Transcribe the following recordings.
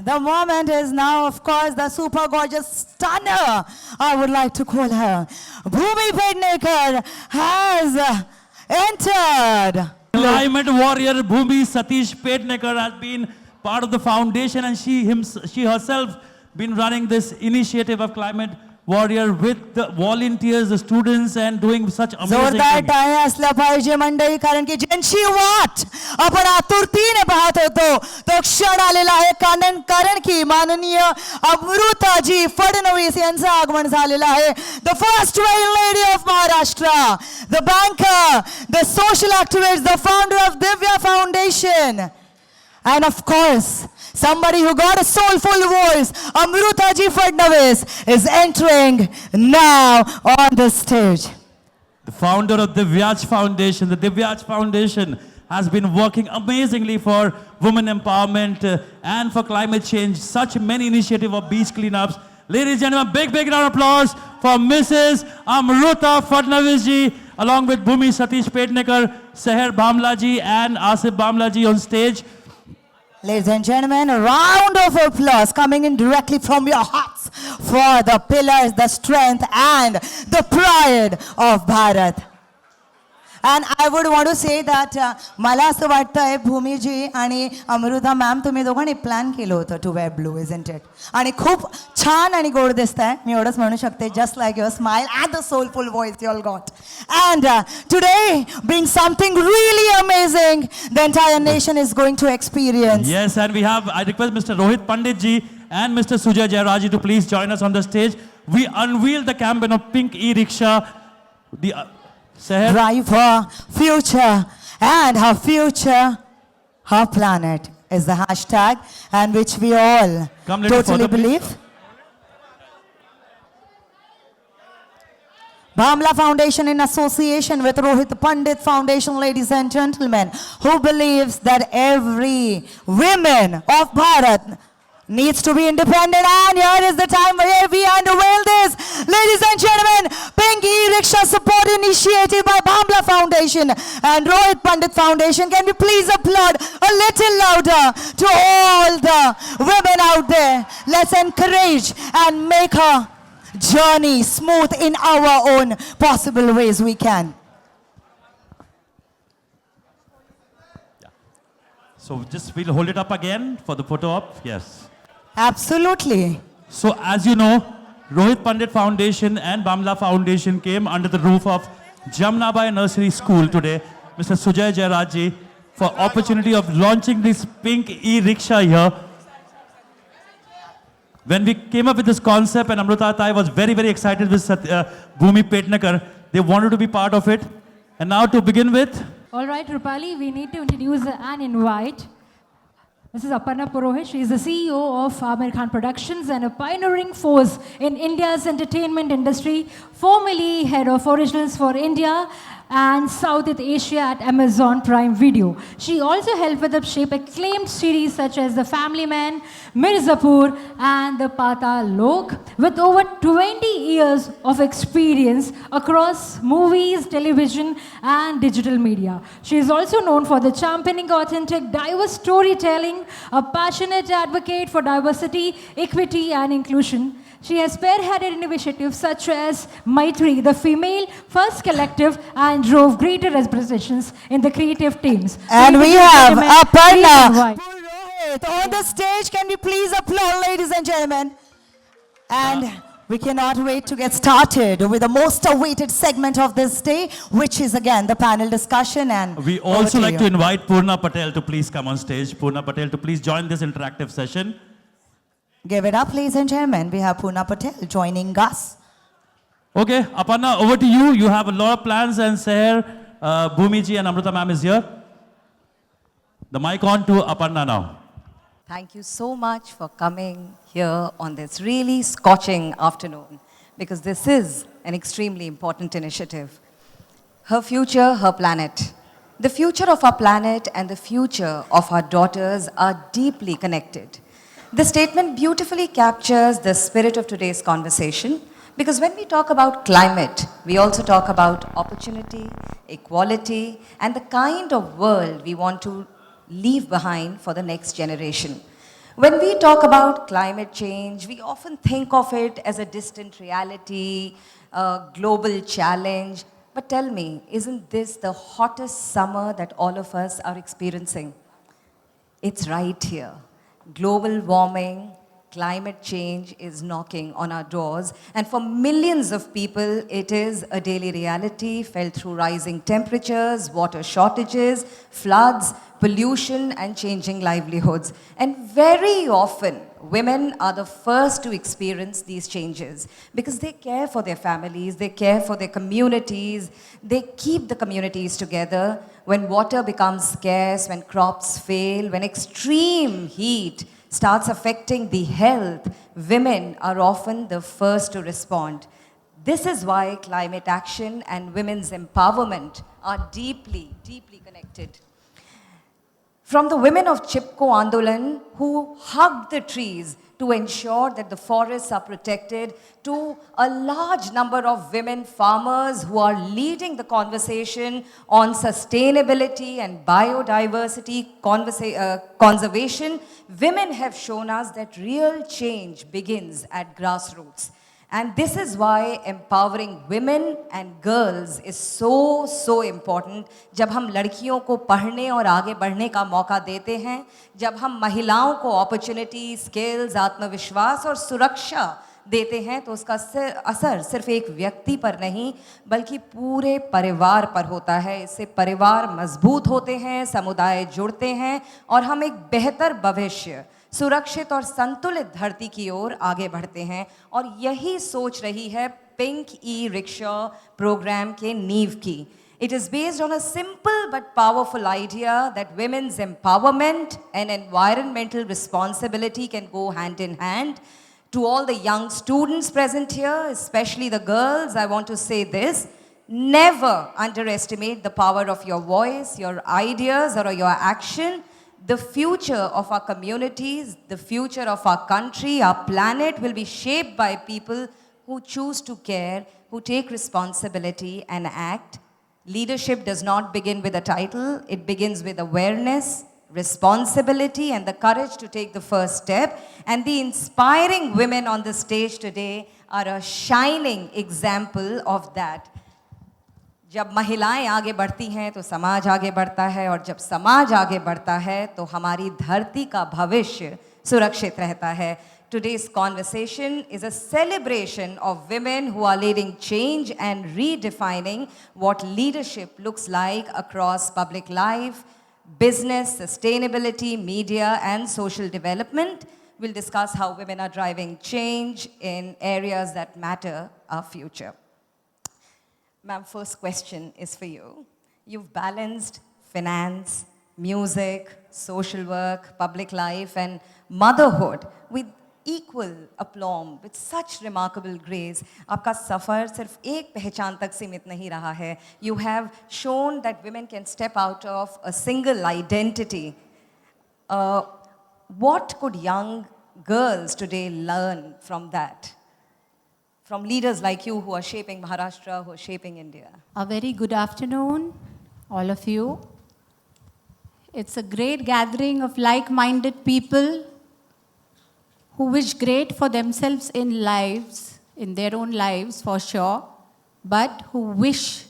The moment is now, of course, the super gorgeous stunner, I would like to call her. Bhumi Pednekar has entered. Climate warrior Bhumi Satish Pednekar has been part of the foundation, and she herself been running this initiative of climate warrior with the volunteers, the students, and doing such amazing जोरदार things. टाळ्या असल्या पाहिजे मंडळी, कारण की ज्यांची वाट आपण आतुरतेने पाहत होतो तो क्षण आलेला आहे. कारण की माननीय अमृताजी फडणवीस यांचं आगमन झालेलं आहे. The first lady of Maharashtra, the banker, the social activist, the founder of Divya Foundation, and of course somebody who got a soulful voice, Amrutaji Fadnavis, is entering now on the stage. The founder of Divyaj Foundation. The Divyaj Foundation has been working amazingly for women empowerment and for climate change. Such many initiatives of beach cleanups. Ladies and gentlemen, big round of applause for Mrs. Amruta Fadnavis ji, along with Bhumi Satish Pednekar, Seher Bhamla ji and Asif Bhamla ji on stage. Ladies and gentlemen, a round of applause coming in directly from your hearts for the pillars, the strength, and the pride of Bharat. And I would want to say that मला असं वाटतंय भूमीजी आणि Amrita ma'am तुम्ही दोघांनी plan केलं होतं to wear blue, isn't it? आणि खूप छान आणि गोड दिसताय, मी एवढंच म्हणू शकते. Just like your smile and the soulful voice you all got. And today being something really amazing the entire nation is going to experience. Yes, and I request Mr. Rohit Pandit ji and Mr. Sujay Jairaji to please join us on the stage. We unveiled the campaign of Pink E-Rickshaw. Seher? Drive her future, and her future, her planet is the hashtag, and which we all totally believe. Bhamla Foundation, in association with Rohit Pandit Foundation, ladies and gentlemen, who believes that every woman of Bharat needs to be independent, and here is the time where we unveil this. Ladies and gentlemen, Pink E-Rickshaw Support Initiative by Bhamla Foundation and Rohit Pandit Foundation. Can we please applaud a little louder to all the women out there? Let's encourage and make her journey smooth in our own possible ways we can. So just we'll hold it up again for the photo op. Yes. Absolutely. So as you know, Rohit Pandit Foundation and Bhamla Foundation came under the roof of Jamnabai Nursery School today. Mr. Sujay Jairaji, for opportunity of launching this Pink E-Rickshaw here. When we came up with this concept, and Amruta Tai was very excited with Bhumi Pednekar, they wanted to be part of it. And now to begin with. All right, Rupali, we need to introduce and invite Mrs. Aparna Purohit. She is the CEO of Amir Khan Productions and a pioneering force in India's entertainment industry, formerly head of originals for India and Southeast Asia at Amazon Prime Video. She also helped with the shape acclaimed series such as The Family Man, Mirzapur, and The Patal Lok. With over 20 years of experience across movies, television, and digital media. She is also known for the championing authentic, diverse storytelling, a passionate advocate for diversity, equity, and inclusion. She has spearheaded initiatives such as Maitri, the female first collective, and drove greater representations in the creative teams. And we have Aparna Purohit on the stage. Can we please applaud, ladies and gentlemen? And We cannot wait to get started with the most awaited segment of this day, which is again the panel discussion. And We over also like you. to invite Purna Patel to please come on stage. Purna Patel to please join this interactive session. Give it up, ladies and gentlemen. We have Purna Patel joining us. Okay, Aparna, over to you. You have a lot of plans, and Seher, Bhumiji and Amrita ma'am is here. The mic on to Aparna now. Thank you so much for coming here on this really scorching afternoon, because this is an extremely important initiative. Her future, her planet. The future of our planet and the future of our daughters are deeply connected. The statement beautifully captures the spirit of today's conversation, because when we talk about climate, we also talk about opportunity, equality, and the kind of world we want to leave behind for the next generation. When we talk about climate change, we often think of it as a distant reality, a global challenge. But tell me, isn't this the hottest summer that all of us are experiencing? It's right here. Global warming, climate change is knocking on our doors, and for millions of people, it is a daily reality felt through rising temperatures, water shortages, floods, pollution, and changing livelihoods. And very often, women are the first to experience these changes because they care for their families, they care for their communities, they keep the communities together. When water becomes scarce, when crops fail, when extreme heat starts affecting the health, women are often the first to respond. This is why climate action and women's empowerment are deeply, deeply connected. From the women of Chipko Andolan, who hugged the trees to ensure that the forests are protected, to a large number of women farmers who are leading the conversation on sustainability and biodiversity conservation, women have shown us that real change begins at grassroots. And this is why empowering women and girls is so important. जब हम लड़कियों को पढ़ने और आगे बढ़ने का मौका देते हैं, जब हम महिलाओं को अपॉर्चुनिटी, स्किल्स, आत्मविश्वास और सुरक्षा देते हैं, तो उसका असर सिर्फ एक व्यक्ति पर नहीं बल्कि पूरे परिवार पर होता है. इससे परिवार मजबूत होते हैं, समुदाय जुड़ते हैं और हम एक बेहतर भविष्य, सुरक्षित और संतुलित धरती की ओर आगे बढ़ते हैं. और यही सोच रही है पिंक ई-रिक्शा प्रोग्राम के नींव की. It is based on a simple but powerful idea that women's empowerment and environmental responsibility can go hand in hand. To all the young students present here, especially the girls, I want to say this: never underestimate the power of your voice, your ideas, or your action. The future of our communities, the future of our country, our planet will be shaped by people who choose to care, who take responsibility and act. Leadership does not begin with a title. It begins with awareness, responsibility, and the courage to take the first step. And the inspiring women on the stage today are a shining example of that. जब महिलाएं आगे बढ़ती हैं तो समाज आगे बढ़ता है, और जब समाज आगे बढ़ता है तो हमारी धरती का भविष्य सुरक्षित रहता है. Today's conversation is a celebration of women who are leading change and redefining what leadership looks like across public life, business, sustainability, media, and social development. We'll discuss how women are driving change in areas that matter our future. Ma'am, first question is for you. You've balanced finance, music, social work, public life, and motherhood with equal aplomb, with such remarkable grace. आपका सफ़र सिर्फ एक पहचान तक सीमित नहीं रहा है. You have shown that women can step out of a single identity. What could young girls today learn from that? From leaders like you who are shaping Maharashtra, who are shaping India? A very good afternoon, all of you. It's a great gathering of like-minded people who wish great for themselves in lives, in their own lives for sure, but who wish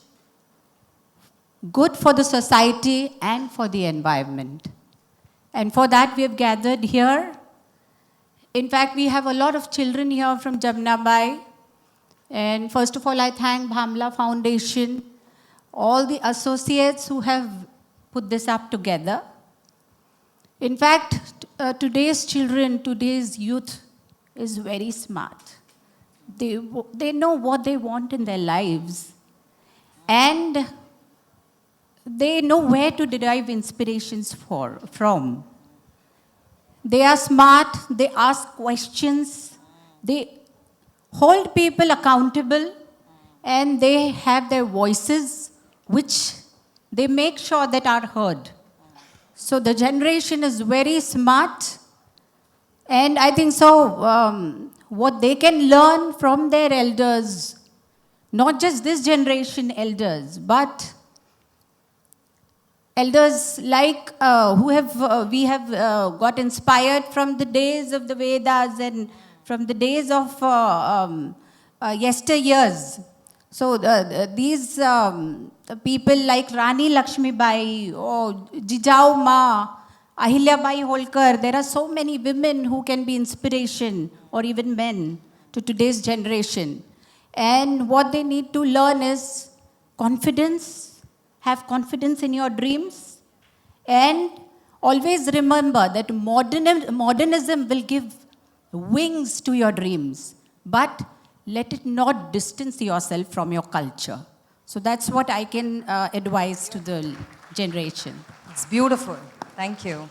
good for the society and for the environment. And for that we have gathered here In fact, we have a lot of children here from Jamnabai. And first of all, I thank Bhamla Foundation, all the associates who have put this up together. In fact, today's children, today's youth is very smart. They know what they want in their lives. And they know where to derive inspirations from. They are smart, they ask questions, they hold people accountable, and they have their voices, which they make sure that are heard. So the generation is very smart, and I think so what they can learn from their elders, not just this generation elders, but elders like we have got inspired from the days of the Vedas and from the days of yesteryears. So these people like Rani Lakshmibai or Jijau Ma, Ahilyabai Holkar, there are so many women who can be inspiration, or even men, to today's generation. And what they need to learn is confidence, have confidence in your dreams, and always remember that modernism will give wings to your dreams, but let it not distance yourself from your culture. So that's what I can advise to the generation. It's beautiful. Thank you.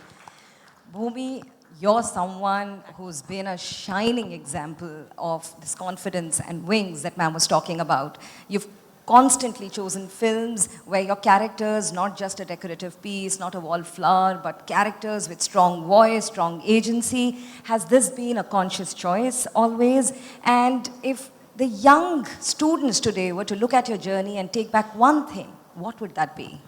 Bhumi, you're someone who's been a shining example of this confidence and wings that ma'am was talking about. You've constantly chosen films where your characters, not just a decorative piece, not a wallflower, but characters with strong voice, strong agency. Has this been a conscious choice always? And if the young students today were to look at your journey and take back one thing, what would that be?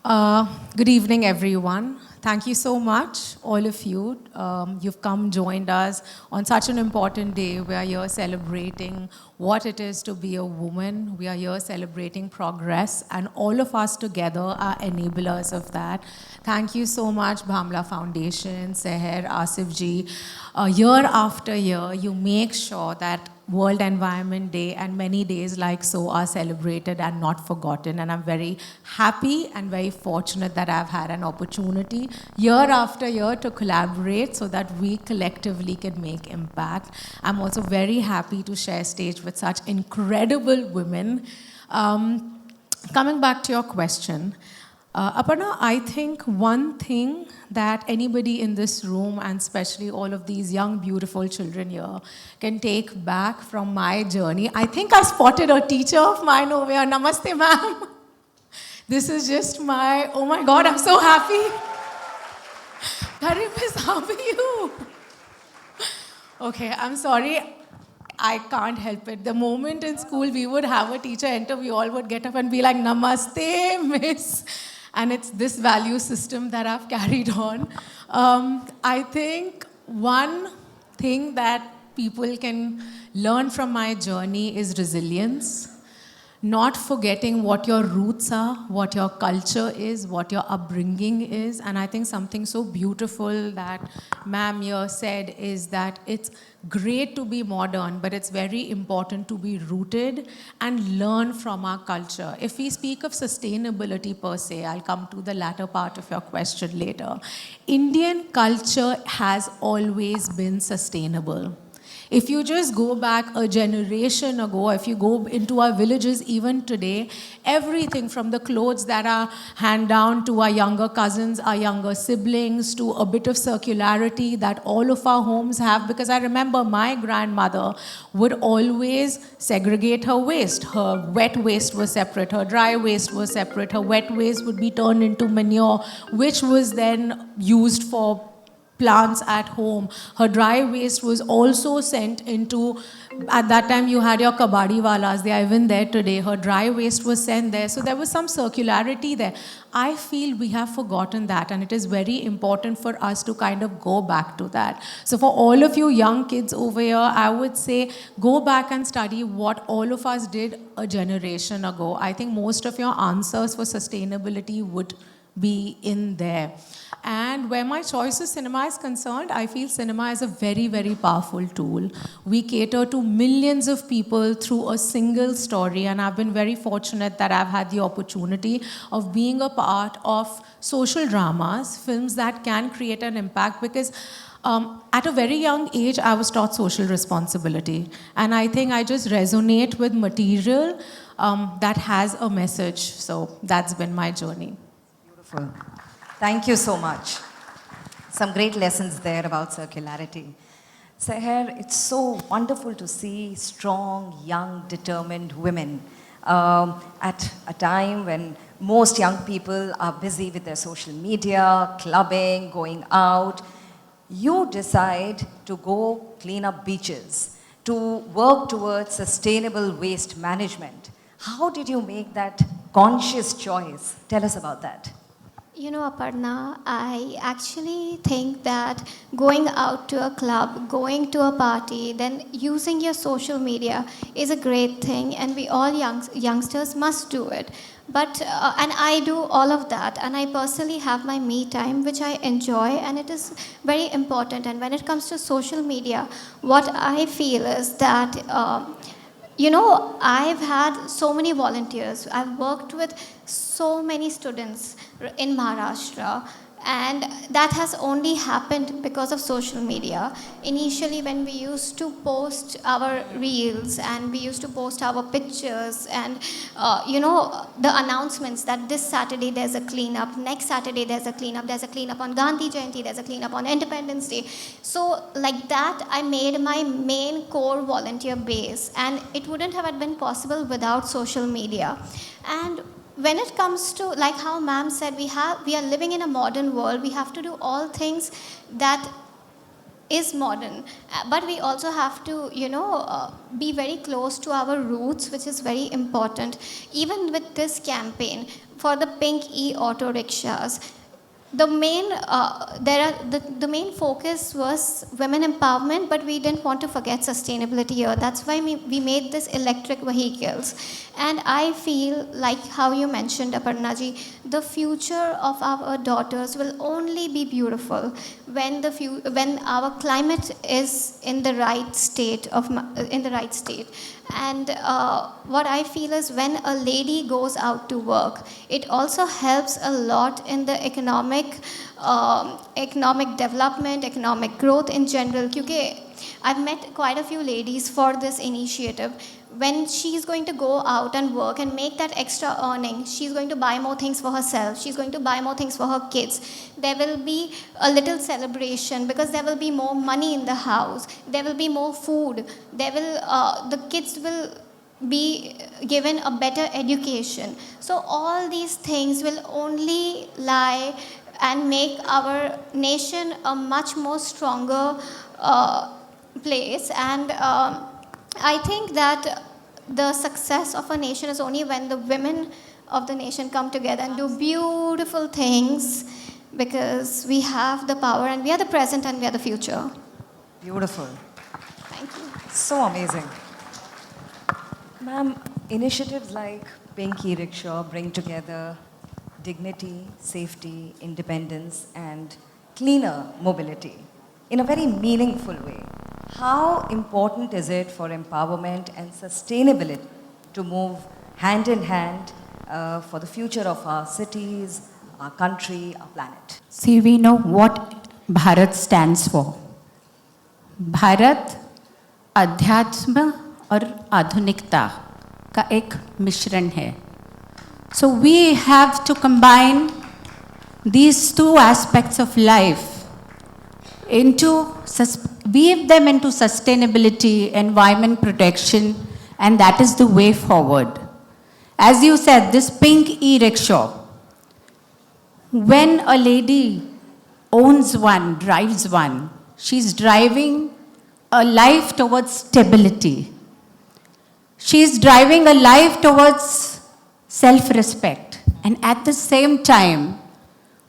Good evening, everyone. Thank you so much, all of you. You've come, joined us on such an important day. We are here celebrating what it is to be a woman. We are here celebrating progress, and all of us together are enablers of that. Thank you so much, Bhamla Foundation, Seher, Asif ji. Year after year, you make sure that World Environment Day and many days like so are celebrated and not forgotten. And I'm very happy and very fortunate that I've had an opportunity year after year to collaborate so that we collectively can make impact. I'm also very happy to share stage with such incredible women. Coming back to your question, Aparna, I think one thing that anybody in this room, and especially all of these young, beautiful children here, can take back from my journey. I think I spotted a teacher of mine over here. Namaste, ma'am. This is just my, oh my God, I'm so happy. Karim, miss, how are you? Okay, I'm sorry. I can't help it. The moment in school we would have a teacher enter, we all would get up and be like, Namaste, miss. And it's this value system that I've carried on. I think one thing that people can learn from my journey is resilience. Not forgetting what your roots are, what your culture is, what your upbringing is. And I think something so beautiful that ma'am here said is that it's great to be modern, but it's very important to be rooted and learn from our culture. If we speak of sustainability per se, I'll come to the latter part of your question later. Indian culture has always been sustainable. If you just go back a generation ago, if you go into our villages even today, everything from the clothes that are handed down to our younger cousins, our younger siblings, to a bit of circularity that all of our homes have. Because I remember my grandmother would always segregate her waste. Her wet waste was separate, her dry waste was separate, her wet waste would be turned into manure, which was then used for plants at home. Her dry waste was also sent into, at that time you had your kabadi walas, they are even there today. Her dry waste was sent there. So there was some circularity there. I feel we have forgotten that, and it is very important for us to kind of go back to that. So for all of you young kids over here, I would say go back and study what all of us did a generation ago. I think most of your answers for sustainability would be in there. And where my choice of cinema is concerned, I feel cinema is a very, very powerful tool. We cater to millions of people through a single story, and I've been very fortunate that I've had the opportunity of being a part of social dramas, films that can create an impact, because at a very young age, I was taught social responsibility. And I think I just resonate with material that has a message. So that's been my journey. Beautiful. Thank you so much. Some great lessons there about circularity. Seher, it's so wonderful to see strong, young, determined women at a time when most young people are busy with their social media, clubbing, going out. You decide to go clean up beaches, to work towards sustainable waste management. How did you make that conscious choice? Tell us about that. You know, Aparna, I actually think that going out to a club, going to a party, then using your social media is a great thing, and we all youngsters must do it. But, and I do all of that, and I personally have my me time, which I enjoy, and it is very important. And when it comes to social media, what I feel is that, you know, I've had so many volunteers. I've worked with so many students in Maharashtra, and that has only happened because of social media. Initially, when we used to post our reels and we used to post our pictures and, you know, the announcements that this Saturday there's a cleanup, next Saturday there's a cleanup on Gandhi Jayanti, there's a cleanup on Independence Day. So like that, I made my main core volunteer base, and it wouldn't have been possible without social media. And when it comes to, like how ma'am said, we are living in a modern world. We have to do all things that is modern, but we also have to, you know, be very close to our roots, which is very important. Even with this campaign for the pink e-auto rickshaws, the main the main focus was women empowerment, but we didn't want to forget sustainability here. That's why we made this electric vehicles. And I feel like how you mentioned, Aparna ji, the future of our daughters will only be beautiful when our climate is in the right state And what I feel is when a lady goes out to work, it also helps a lot in the economic development, economic growth in general. Because I've met quite a few ladies for this initiative. When she's going to go out and work and make that extra earning, she's going to buy more things for herself. She's going to buy more things for her kids. There will be a little celebration because there will be more money in the house. There will be more food. The kids will be given a better education. So all these things will only lie and make our nation a much more stronger place. And I think that the success of a nation is only when the women of the nation come together and do beautiful things, because we have the power and we are the present and we are the future. Beautiful. Thank you. So amazing. Ma'am, initiatives like Pink e-Rickshaw bring together dignity, safety, independence, and cleaner mobility in a very meaningful way. How important is it for empowerment and sustainability to move hand in hand for the future of our cities, our country, our planet? See, we know what Bharat stands for. Bharat अध्यात्म और आधुनिकता का एक मिश्रण है. So we have to combine these two aspects of life weave them into sustainability, environment protection, and that is the way forward. As you said, this pink e-rickshaw, when a lady owns one, drives one, she's driving a life towards stability. She's driving a life towards self-respect. And at the same time,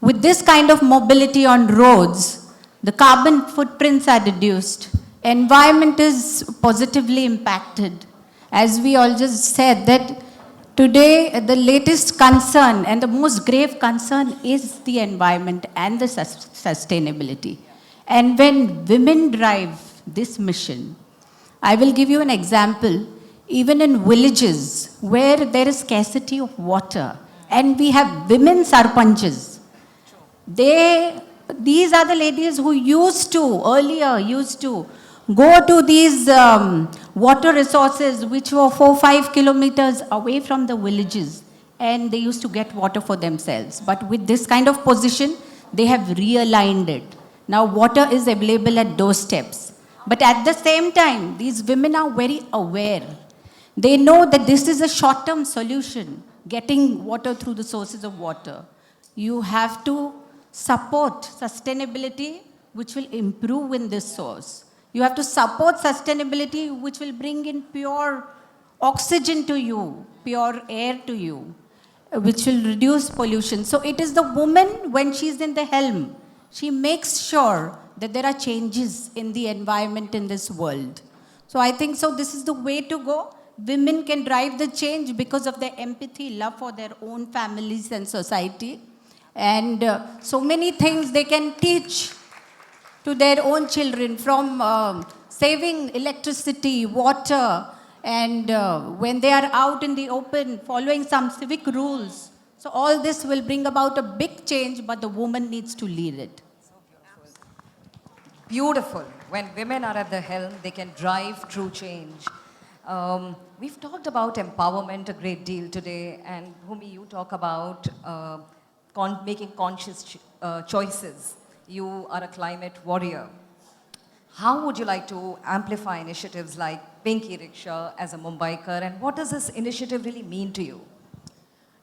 with this kind of mobility on roads, the carbon footprints are reduced, environment is positively impacted. As we all just said, that Today, the latest concern and the most grave concern is the environment and the sustainability. And when women drive this mission, I will give you an example. Even in villages where there is scarcity of water, and we have women sarpanches, these are the ladies who earlier used to go to these water resources which were 4-5 kilometers away from the villages, and they used to get water for themselves. But with this kind of position, they have realigned it. Now water is available at doorsteps. But at the same time, these women are very aware. They know that this is a short-term solution, getting water through the sources of water. You have to support sustainability, which will improve in this source. You have to support sustainability, which will bring in pure oxygen to you, pure air to you, which will reduce pollution. So it is the woman, when she's in the helm, she makes sure that there are changes in the environment in this world. So I think so this is the way to go. Women can drive the change because of their empathy, love for their own families and society. And so many things they can teach to their own children, from saving electricity, water, and when they are out in the open, following some civic rules. So all this will bring about a big change, but the woman needs to lead it. Beautiful. When women are at the helm, they can drive true change. We've talked about empowerment a great deal today, and Bhumi, you talk about making conscious choices. You are a climate warrior. How would you like to amplify initiatives like Pink E-Rickshaw as a Mumbaiker, and what does this initiative really mean to you?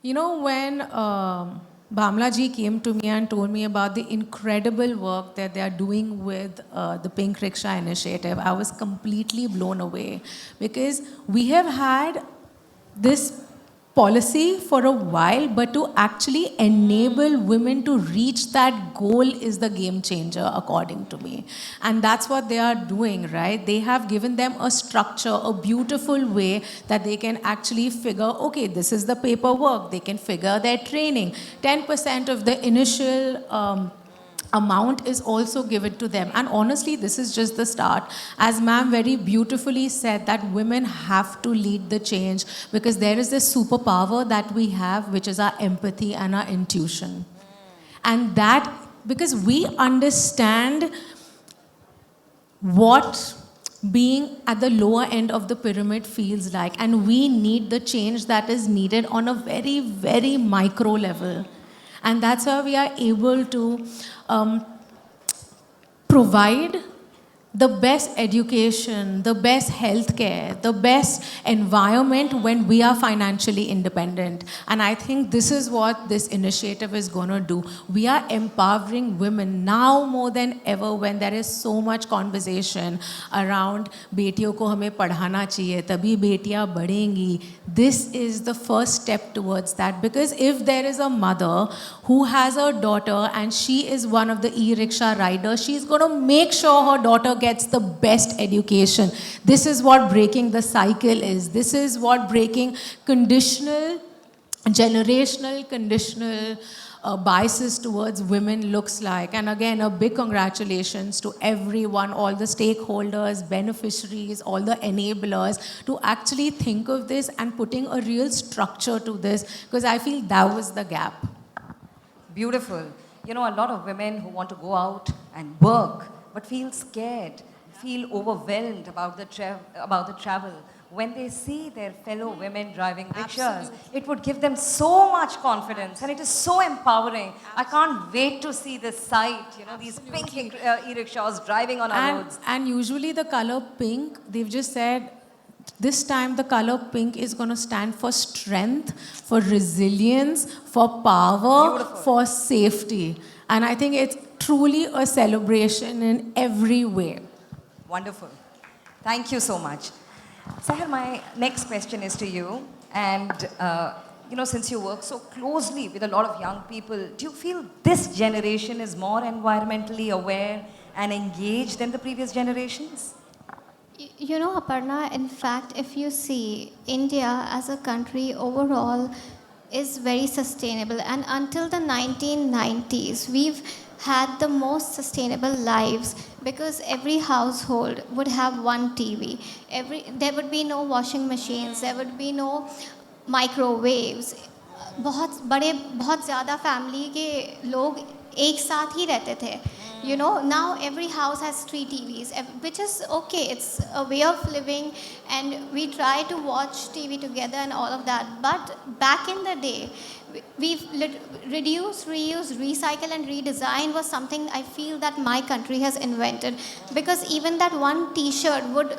You know, when Bhamla ji came to me and told me about the incredible work that they are doing with the Pink Rickshaw initiative, I was completely blown away, because we have had this policy for a while, but to actually enable women to reach that goal is the game changer, according to me. And that's what they are doing, right? They have given them a structure, a beautiful way that they can actually figure, okay, this is the paperwork. They can figure their training. 10% of the initial amount is also given to them. And honestly, this is just the start. As ma'am very beautifully said, that women have to lead the change, because there is this superpower that we have, which is our empathy and our intuition. And that, because we understand what being at the lower end of the pyramid feels like, and we need the change that is needed on a very, very micro level. And that's why we are able to provide the best education, the best healthcare, the best environment when we are financially independent. And I think this is what this initiative is going to do. We are empowering women now more than ever, when there is so much conversation around बेटियों को हमें पढ़ाना चाहिए, तभी बेटियां बढ़ेंगी. This is the first step towards that, because if there is a mother who has a daughter and she is one of the e-rickshaw riders, she's going to make sure her daughter gets the best education. This is what breaking the cycle is. This is what breaking generational conditional biases towards women looks like. And again, a big congratulations to everyone, all the stakeholders, beneficiaries, all the enablers, to actually think of this and putting a real structure to this, because I feel that was the gap. Beautiful. You know, a lot of women who want to go out and work, but feel scared, feel overwhelmed about the travel. When they see their fellow women driving rickshaws, it would give them so much confidence, and it is so empowering. I can't wait to see this sight, you know, these pink e-rickshaws driving on our roads. And usually the color pink, they've just said, this time the color pink is going to stand for strength, for resilience, for power, Beautiful. For safety. And I think it's truly a celebration in every way. Wonderful. Thank you so much. Sahar, my next question is to you. And, you know, since you work so closely with a lot of young people, do you feel this generation is more environmentally aware and engaged than the previous generations? You know, Aparna, in fact, if you see, India as a country overall is very sustainable. And until the 1990s, we've had the most sustainable lives because every household would have one TV. There would be no washing machines, there would be no microwaves. बहुत ज़्यादा family के लोग एक साथ ही रहते थे. You know, now every house has 3 TVs, which is okay. It's a way of living, and we try to watch TV together and all of that. But back in the day, we've reduce, reuse, recycle, and redesign was something I feel that my country has invented. Because even that one T-shirt would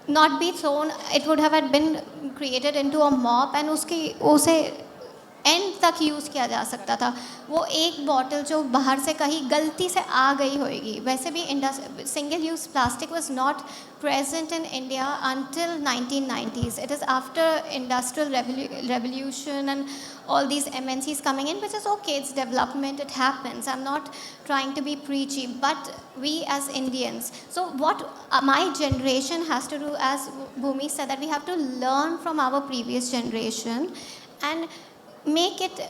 not be thrown; it would have been created into a mop, and उसे and तक use किया जा सकता था. वो एक bottle जो बाहर से कहीं गलती से आ गई होएगी. वैसे भी single use plastic was not present in India until 1990s. It is after industrial revolution and all these MNCs coming in, which is okay, it's development, it happens. I'm not trying to be preachy, but we as Indians. So what my generation has to do, as Bhumi said, that we have to learn from our previous generation and make it,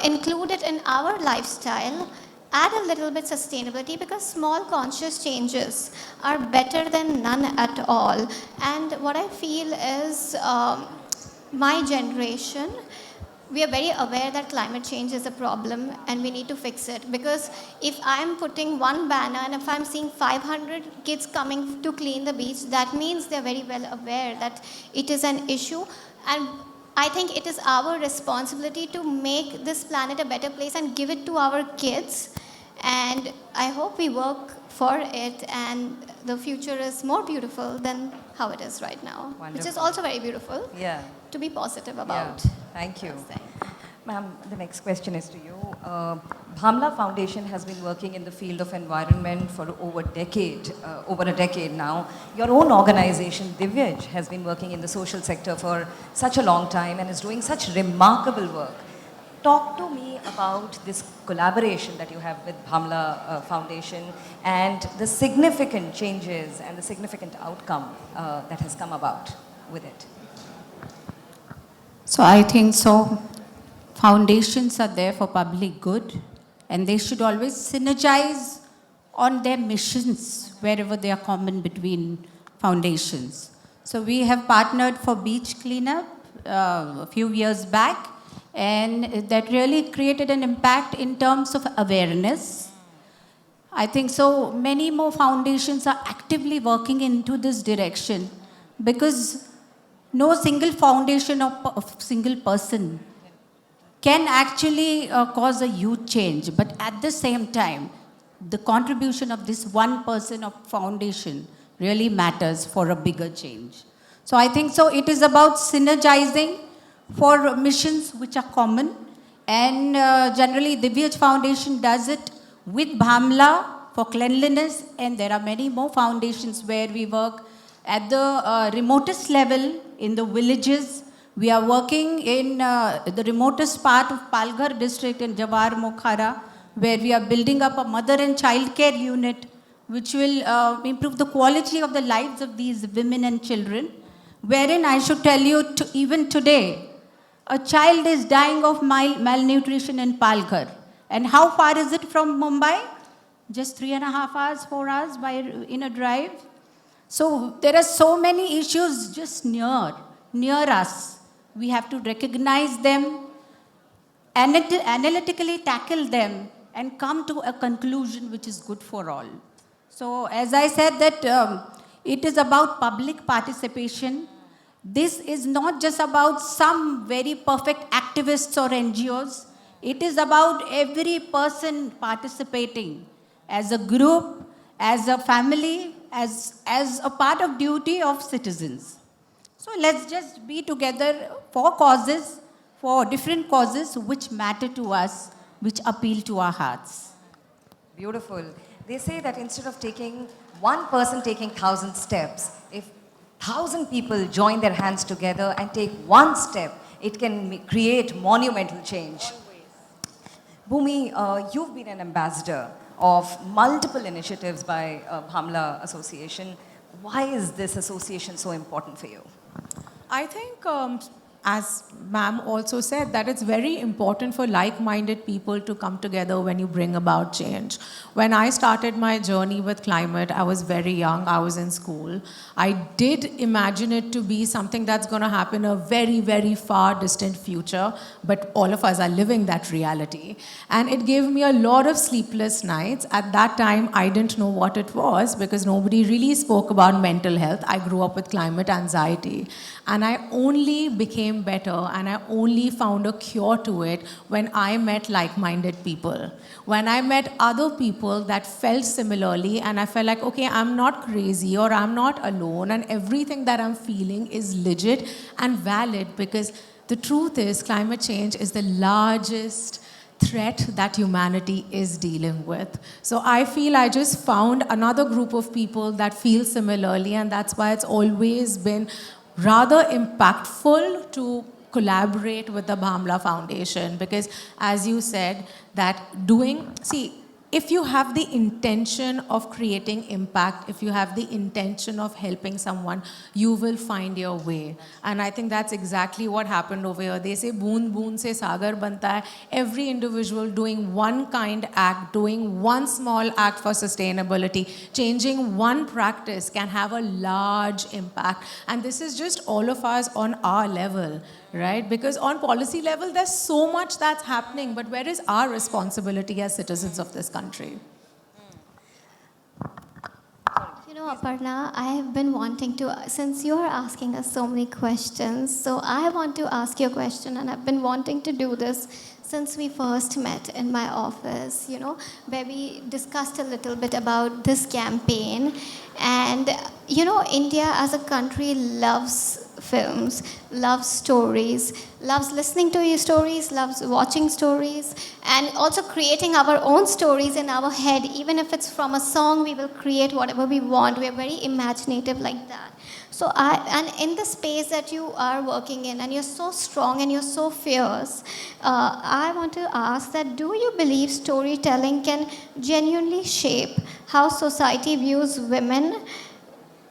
include it in our lifestyle, add a little bit sustainability, because small conscious changes are better than none at all. And what I feel is my generation, we are very aware that climate change is a problem and we need to fix it. Because if I'm putting one banner and if I'm seeing 500 kids coming to clean the beach, that means they're very well aware that it is an issue. And I think it is our responsibility to make this planet a better place and give it to our kids. And I hope we work for it, and the future is more beautiful than how it is right now. Wonderful. Which is also very beautiful. Yeah. To be positive about. Yeah. Thank you. Ma'am, the next question is to you. Bhamla Foundation has been working in the field of environment for over a decade now. Your own organization, Divyaj, has been working in the social sector for such a long time and is doing such remarkable work. Talk to me about this collaboration that you have with Bhamla Foundation and the significant changes and the significant outcome that has come about with it. So I think so. Foundations are there for public good, and they should always synergize on their missions wherever they are common between foundations. So we have partnered for beach cleanup a few years back, and that really created an impact in terms of awareness. I think so many more foundations are actively working into this direction, because no single foundation or single person can actually cause a huge change. But at the same time, the contribution of this one person of foundation really matters for a bigger change. So I think so it is about synergizing for missions which are common. And generally, Divyaj Foundation does it with Bhamla for cleanliness. And there are many more foundations where we work at the remotest level in the villages. We are working in the remotest part of Palghar district in Jawar Mokhara, where we are building up a mother and child care unit, which will improve the quality of the lives of these women and children. Wherein I should tell you, even today, a child is dying of malnutrition in Palghar. And how far is it from Mumbai? Just 3.5 hours, 4 hours in a drive. So there are so many issues just near us. We have to recognize them, analytically tackle them, and come to a conclusion which is good for all. So as I said that it is about public participation. This is not just about some very perfect activists or NGOs. It is about every person participating as a group, as a family, as a part of duty of citizens. So let's just be together for causes, for different causes which matter to us, which appeal to our hearts. Beautiful. They say that instead of one person taking 1,000 steps, if 1,000 people join their hands together and take one step, it can create monumental change. Bhumi, you've been an ambassador of multiple initiatives by Bhamla Association. Why is this association so important for you? I think, as ma'am also said, that it's very important for like-minded people to come together when you bring about change. When I started my journey with climate, I was very young, I was in school. I did imagine it to be something that's going to happen in a very, very far distant future, but all of us are living that reality. And it gave me a lot of sleepless nights. At that time, I didn't know what it was because nobody really spoke about mental health. I grew up with climate anxiety. And I only became better and I only found a cure to it when I met like-minded people. When I met other people that felt similarly and I felt like, okay, I'm not crazy or I'm not alone and everything that I'm feeling is legit and valid, because the truth is climate change is the largest threat that humanity is dealing with. So I feel I just found another group of people that feel similarly, and that's why it's always been rather impactful to collaborate with the Bhamla Foundation, because as you said, that if you have the intention of creating impact, if you have the intention of helping someone, you will find your way. And I think that's exactly what happened over here. They say, boon boon se sagar banta hai. Every individual doing one kind act, doing one small act for sustainability, changing one practice can have a large impact. And this is just all of us on our level, right? Because on policy level, there's so much that's happening, but where is our responsibility as citizens of this country? You know, Aparna, I have been wanting to, since you are asking us so many questions, so I want to ask you a question, and I've been wanting to do this since we first met in my office, you know, where we discussed a little bit about this campaign. And, you know, India as a country loves films, loves stories, loves listening to your stories, loves watching stories, and also creating our own stories in our head. Even if it's from a song, we will create whatever we want. We are very imaginative like that. So and in the space that you are working in, and you're so strong and you're so fierce, I want to ask that, do you believe storytelling can genuinely shape how society views women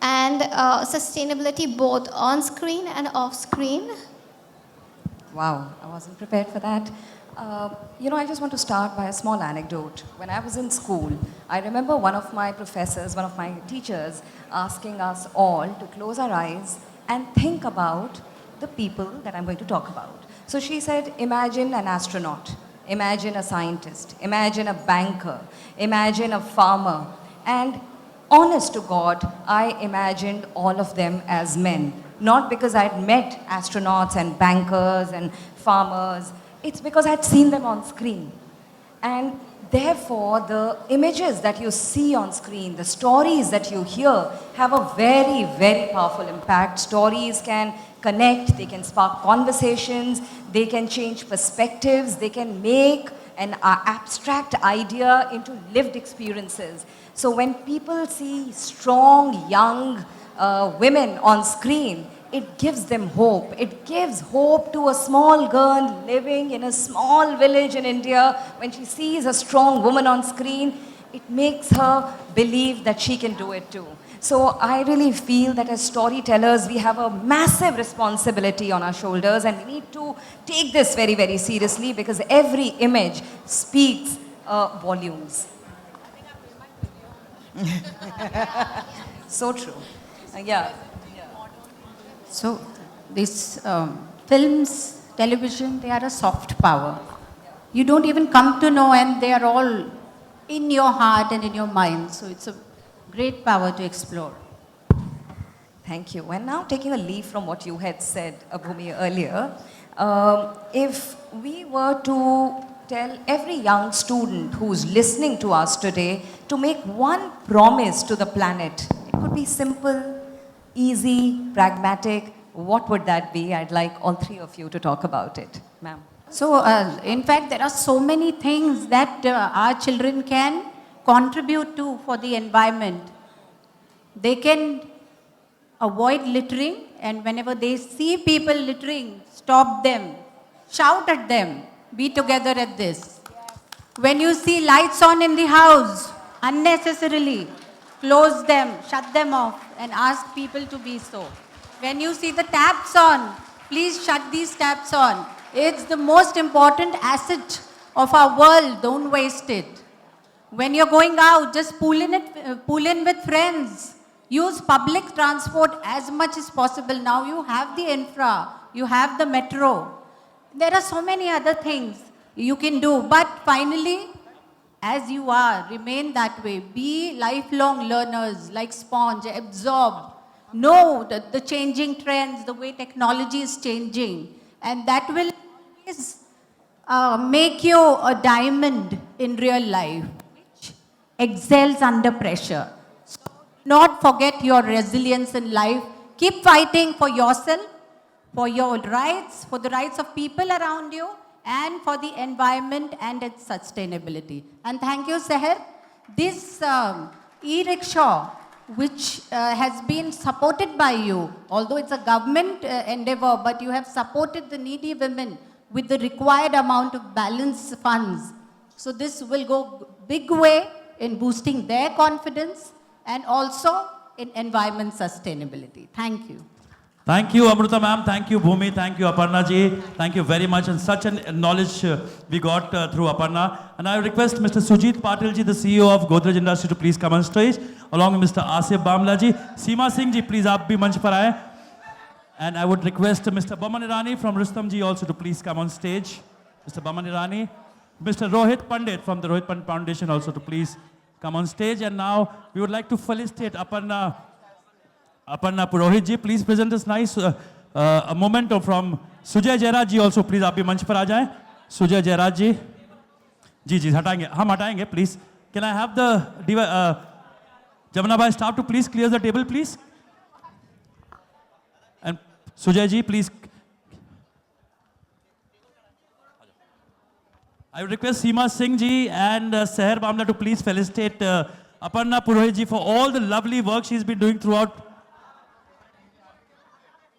and sustainability both on screen and off screen? Wow, I wasn't prepared for that. I just want to start by a small anecdote. When I was in school, I remember one of my professors, one of my teachers, asking us all to close our eyes and think about the people that I'm going to talk about. So she said, imagine an astronaut, imagine a scientist, imagine a banker, imagine a farmer. And honest to God, I imagined all of them as men. Not because I'd met astronauts and bankers and farmers. It's because I'd seen them on screen. And therefore, the images that you see on screen, the stories that you hear, have a very, very powerful impact. Stories can connect, they can spark conversations, they can change perspectives, they can make an abstract idea into lived experiences. So when people see strong, young women on screen, it gives them hope. It gives hope to a small girl living in a small village in India. When she sees a strong woman on screen, it makes her believe that she can do it too. So I really feel that as storytellers, we have a massive responsibility on our shoulders, and we need to take this very, very seriously, because every image speaks volumes. So true. Yeah. So these films, television, they are a soft power. You don't even come to know, and they are all in your heart and in your mind. So it's a great power to explore. Thank you. And now, taking a leaf from what you had said, Abhumi, earlier, if we were to tell every young student who's listening to us today to make one promise to the planet, it could be simple, easy, pragmatic, what would that be? I'd like all three of you to talk about it. Ma'am. So, in fact, there are so many things that our children can contribute to for the environment. They can avoid littering, and whenever they see people littering, stop them, shout at them, be together at this. When you see lights on in the house, unnecessarily, close them, shut them off. and ask people to be so. When you see the taps on, please shut these taps on. It's the most important asset of our world. Don't waste it. When you're going out, just pull in with friends. Use public transport as much as possible. Now you have the infra, you have the metro. There are so many other things you can do. But finally, as you are, remain that way. Be lifelong learners like sponge, absorb. Know the changing trends, the way technology is changing. And that will always make you a diamond in real life, which excels under pressure. So not forget your resilience in life. Keep fighting for yourself, for your rights, for the rights of people around you, and for the environment and its sustainability. And thank you, Seher. This e-rickshaw, which has been supported by you, although it's a government endeavor, but you have supported the needy women with the required amount of balance funds. So this will go big way in boosting their confidence and also in environment sustainability. Thank you. Thank you, Amruta ma'am. Thank you, Bhumi. Thank you, Aparna ji. Thank you very much. And such a knowledge we got through Aparna. And I request Mr. Sujit Patil ji, the CEO of Godrej Industry, to please come on stage, along with Mr. Asif Bamla ji. Seema Singh ji, please aap bhi manch par aaye. And I would request Mr. Baman Irani from Rustam ji also to please come on stage. Mr. Baman Irani. Mr. Rohit Pandit from the Rohit Pandit Foundation also to please come on stage. And now we would like to felicitate Aparna Purohit ji. Please present this nice a memento from Sujay Jairaj ji also. Please, आप भी मंच पर आ जाएं. Sujay Jairaj ji. जी हटाएंगे, हम हटाएंगे please. Can I have the Jamna Bhai staff to please clear the table, please? And Sujay ji, please. I would request Seema Singh ji and Seher Bamla to please felicitate Aparna Purohit ji for all the lovely work she's been doing throughout.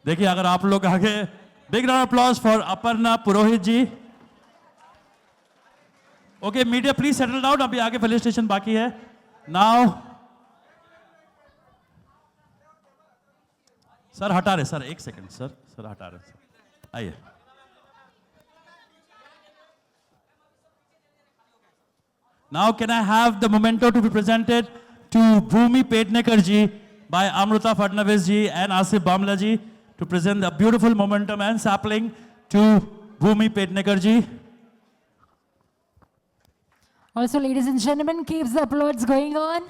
देखिए अगर आप लोग आगे big round of applause for Aparna Purohit ji. Okay, media please settle down. अभी आगे felicitation बाकी है. Now, sir हटा रहे सर एक सेकंड सर हटा रहे सर आइए. Now can I have the memento to be presented to Bhumi Pednekar ji by Amruta Fadnavis ji and Asif Bamla ji to present the beautiful momentum and sapling to Bhumi Pednekar ji. Also, ladies and gentlemen, keeps the applause going on.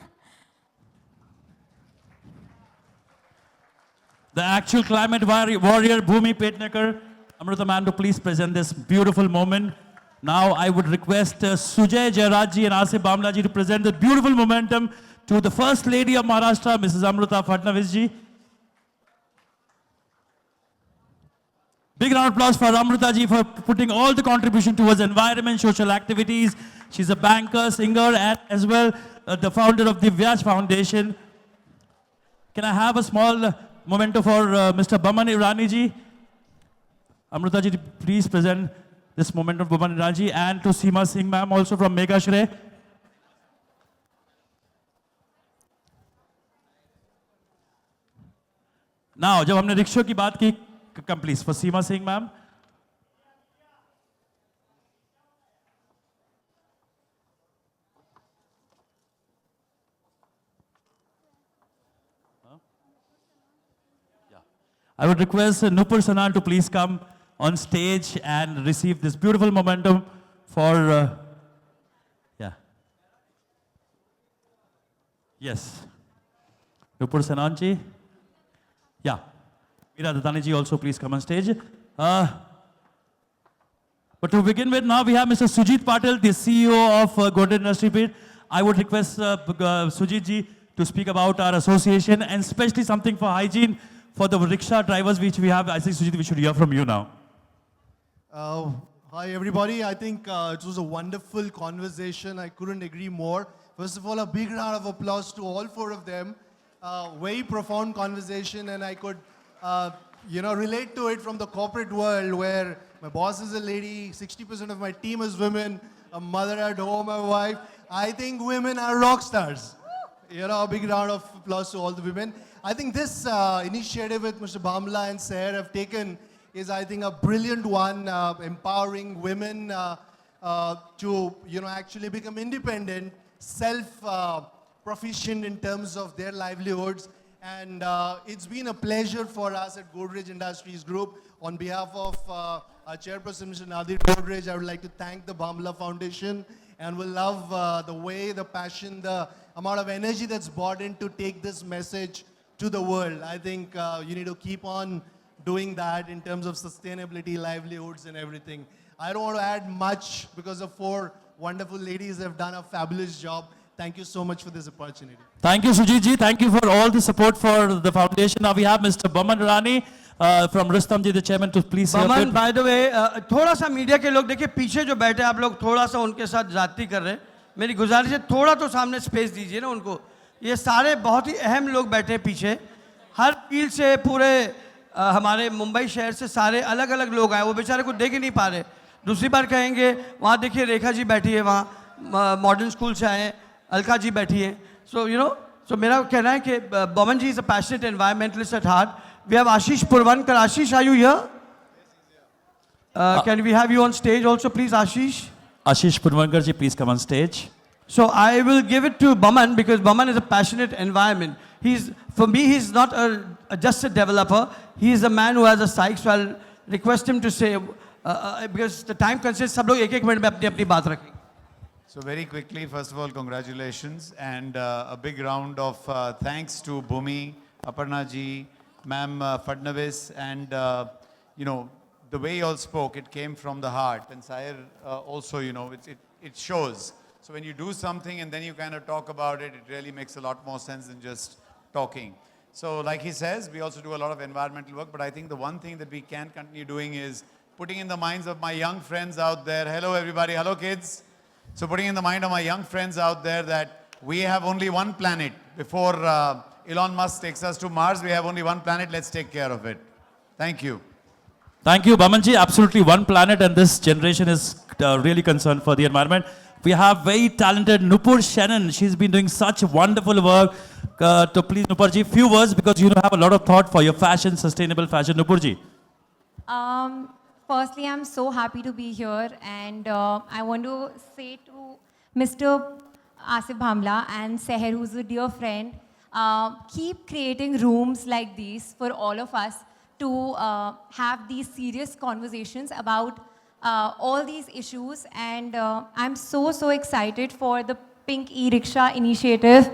The actual climate warrior Bhumi Pednekar, Amruta ma'am, to please present this beautiful moment. Now I would request Sujay Jairaj ji and Asif Bamla ji to present the beautiful momentum to the First Lady of Maharashtra, Mrs. Amruta Fadnavis ji. Big round of applause for Amruta ji for putting all the contribution towards environment, social activities. She's a banker, singer, and as well the founder of the Vyaj Foundation. Can I have a small memento for Mr. Baman Irani ji? Amruta ji, please present this moment of Baman Irani ji, and to Seema Singh ma'am also from Mega Shray. Now, जब हमने rickshaw की बात की, come please for Seema Singh ma'am. I would request Nupur Sanan to please come on stage and receive this beautiful momentum for, yes. Nupur Sanan ji. Yeah. Meera Datani ji also please come on stage. But to begin with, now we have Mr. Sujit Patil, the CEO of Godrej Industry Pit. I would request Sujit ji to speak about our association and especially something for hygiene for the rickshaw drivers which we have. I think Sujit, we should hear from you now. Hi everybody, I think it was a wonderful conversation. I couldn't agree more. First of all, a big round of applause to all four of them. Very profound conversation, and I could relate to it from the corporate world where my boss is a lady, 60% of my team is women, a mother at home, a wife. I think women are rock stars. A big round of applause to all the women. I think this initiative with Mr. Bhamla and Seher have taken is, I think, a brilliant one, empowering women to, actually become independent, self-proficient in terms of their livelihoods. And it's been a pleasure for us at Godrej Industries Group. On behalf of our chairperson, Mr. Nadir Godrej, I would like to thank the Bhamla Foundation, and we'll love the way, the passion, the amount of energy that's brought in to take this message to the world. I think you need to keep on doing that in terms of sustainability, livelihoods, and everything. I don't want to add much because the four wonderful ladies have done a fabulous job. Thank you so much for this opportunity. Thank you, Sujit ji. Thank you for all the support for the foundation. Now we have Mr. Baman Rani from Rustam ji, the chairman, to please say a Boman bit. By the way थोड़ा सा media के लोग देखिए पीछे जो बैठे हैं आप लोग थोड़ा सा उनके साथ जाती कर रहे हैं मेरी गुजारिश है थोड़ा तो सामने स्पेस दीजिए ना उनको ये सारे बहुत ही अहम लोग बैठे हैं पीछे हर फील्ड से पूरे हमारे मुंबई शहर से सारे अलग अलग लोग आए वो बेचारे को देख ही नहीं पा रहे दूसरी बार कहेंगे वहाँ देखिए रेखा जी बैठी है वहाँ मॉडर्न स्कूल से आए हैं अलका जी बैठी है सो मेरा कहना है कि Boman ji is a passionate environmentalist at heart we have Ashish Puravankar Ashish are you here can we have you on stage also please Ashish Ashish Purvankar ji, please come on stage. so I will give it to Baman because Baman is a passionate environment for me he's not just a developer he is a man who has a psych so I'll request him to say because the time constraints सब लोग एक minute में अपनी अपनी बात रखेंगे. So very quickly, first of all, congratulations and a big round of thanks to Bhumi, Aparna ji, Ma'am Fadnavis, and the way you all spoke, it came from the heart. And Sair also, it shows. So when you do something and then you kind of talk about it, it really makes a lot more sense than just talking. So like he says, we also do a lot of environmental work, but I think the one thing that we can continue doing is putting in the minds of my young friends out there. Hello everybody, hello kids. So putting in the mind of my young friends out there that we have only one planet. Before Elon Musk takes us to Mars, we have only one planet. Let's take care of it. Thank you. Thank you, Bamanji. Absolutely one planet, and this generation is really concerned for the environment. We have very talented Nupur Shannon. She's been doing such wonderful work. To please, Nupurji, few words because you have a lot of thought for your fashion, sustainable fashion. Nupurji. Firstly, I'm so happy to be here, and I want to say to Mr. Asif Bhamla and Seher, who's a dear friend, keep creating rooms like these for all of us to have these serious conversations about all these issues. And I'm so excited for the Pink E-Rickshaw initiative.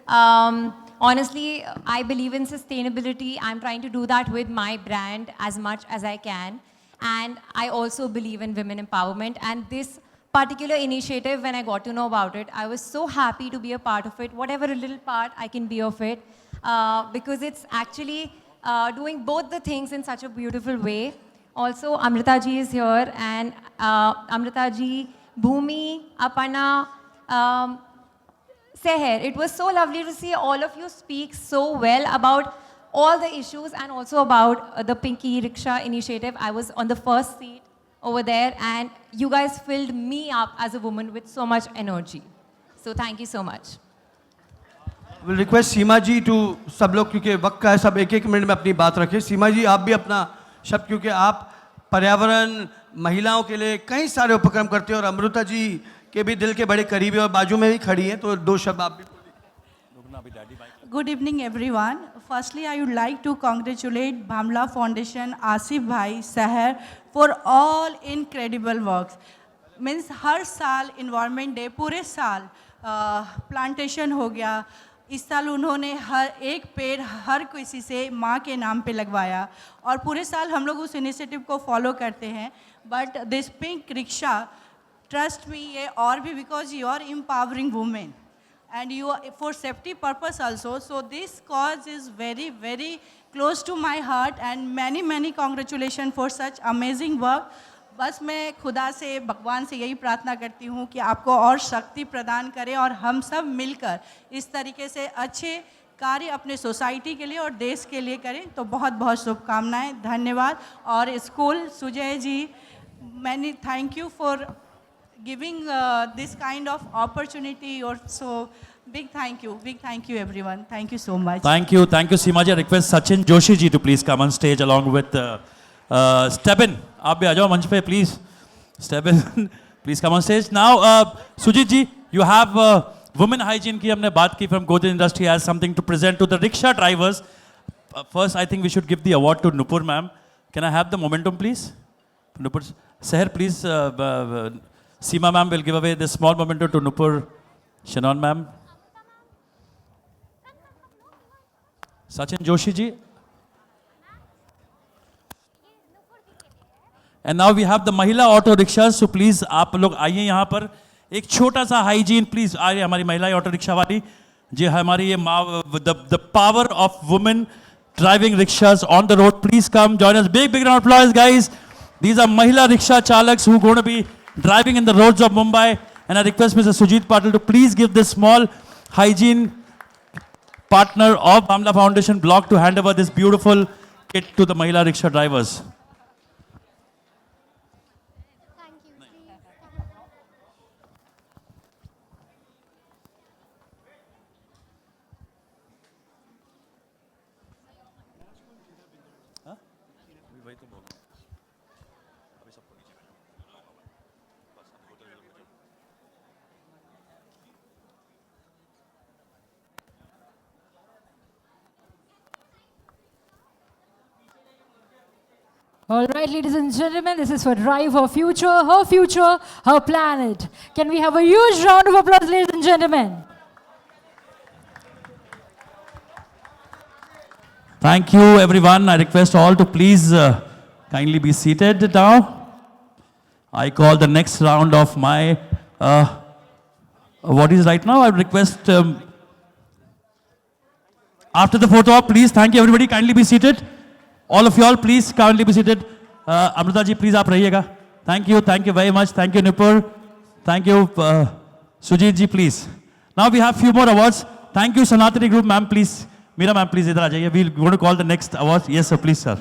Honestly, I believe in sustainability. I'm trying to do that with my brand as much as I can. And I also believe in women empowerment. And this particular initiative, when I got to know about it, I was so happy to be a part of it, whatever little part I can be of it, because it's actually doing both the things in such a beautiful way. Also, Amrita ji is here, and Amrita ji, Bhumi, Aparna, Seher. It was so lovely to see all of you speak so well about all the issues and also about the Pinky Rickshaw initiative. I was on the first seat over there, and you guys filled me up as a woman with so much energy. So thank you so much. We'll request Seema ji to सब लोग क्योंकि वक्त का है सब एक minute में अपनी बात रखें. सीमा जी आप भी अपना शब्द क्योंकि आप पर्यावरण महिलाओं के लिए कई सारे उपक्रम करते हैं और अमृता जी के भी दिल के बड़े करीबी और बाजू में भी खड़ी हैं तो दो शब्द आप भी. Good evening, everyone. Firstly, I would like to congratulate Bhamla Foundation, Asif Bhai, Seher for all incredible works. Means हर साल Environment Day पूरे साल plantation हो गया. इस साल उन्होंने हर एक पेड़ हर किसी से माँ के नाम पे लगवाया और पूरे साल हम लोग उस इनिशिएटिव को फॉलो करते हैं. But this pink rickshaw, trust me, ये और भी because you are empowering women. And you are for safety purpose also. So this cause is very close to my heart and many congratulations for such amazing work. बस मैं खुदा से भगवान से यही प्रार्थना करती हूँ कि आपको और शक्ति प्रदान करें और हम सब मिलकर इस तरीके से अच्छे कार्य अपने सोसाइटी के लिए और देश के लिए करें. तो बहुत शुभकामनाएं. धन्यवाद. और school Sujay ji, many thank you for giving this kind of opportunity. Also, Big thank you everyone. Thank you so much. Thank you, Seema ji. I request Sachin Joshi ji to please come on stage along with Stebin. आप भी आ जाओ मंच पे please. Stebin, please come on stage. Now, Sujit ji, you have women hygiene की हमने बात की from Godrej Industry as something to present to the rickshaw drivers. First, I think we should give the award to Nupur ma'am. Can I have the momentum, please? Nupur, Seher, please. Seema ma'am will give away this small momentum to Nupur. Shannon ma'am. Sachin Joshi ji. And now we have the Mahila auto rickshaws. So please, आप लोग आइए यहाँ पर एक छोटा सा hygiene please. आइए हमारी महिला auto rickshaw वाली जी हमारी ये the power of women driving rickshaws on the road. Please come join us. Big round of applause, guys. These are Mahila rickshaw chalaks who are going to be driving in the roads of Mumbai. And I request Mr. Sujit Patil to please give this small hygiene partner of Bhamla Foundation block to hand over this beautiful kit to the Mahila rickshaw drivers. All right, ladies and gentlemen, this is for Drive Her Future, her planet. Can we have a huge round of applause, ladies and gentlemen? Thank you, everyone. I request all to please kindly be seated now. I call the next round of my, what is right now? I request, after the photo op, please, thank you, everybody, kindly be seated. All of you all, please, kindly be seated. Amrita ji, please, aap rahiyega. Thank you very much. Thank you, Nupur. Thank you, Sujit ji, please. Now we have few more awards. Thank you, Sanatani Group, ma'am, please. Meera ma'am, please, idhar aa jaiye. We're going to call the next award. Yes, sir, please, sir.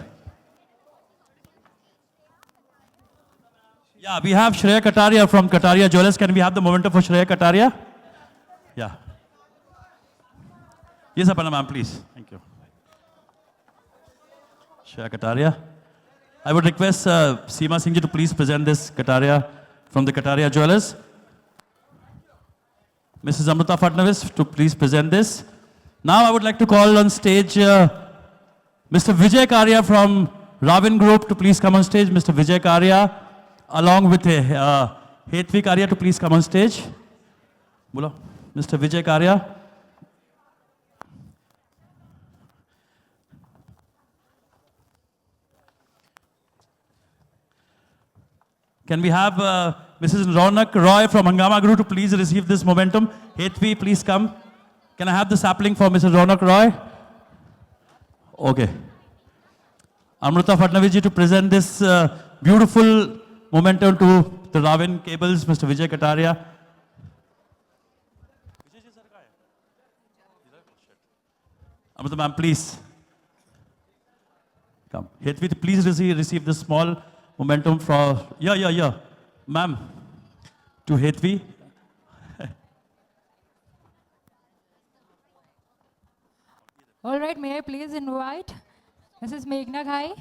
Yeah, we have Shreya Kataria from Kataria Jewelers. Can we have the momentum for Shreya Kataria? Yeah. Yes, Aparna ma'am, please. Thank you. Shreya Kataria. I would request Seema Singh ji to please present this Kataria from the Kataria Jewelers. Mrs. Amrita Fadnavis to please present this. Now I would like to call on stage Mr. Vijay Karya from Ravin Group to please come on stage. Mr. Vijay Karya along with Hetvi Karya to please come on stage. Bolo, Mr. Vijay Karya. Can we have Mrs. Ronak Roy from Hangama Group to please receive this momentum? Hetvi, please come. Can I have the sapling for Mrs. Ronak Roy? Okay. Amrita Fadnavis ji to present this beautiful momentum to the Ravin Cables, Mr. Vijay Kataria. Amrita ma'am, please. Come. Hetvi, please receive this small momentum for, yeah. Ma'am, to Hetvi. All right, may I please invite Mrs. Meghna Ghai,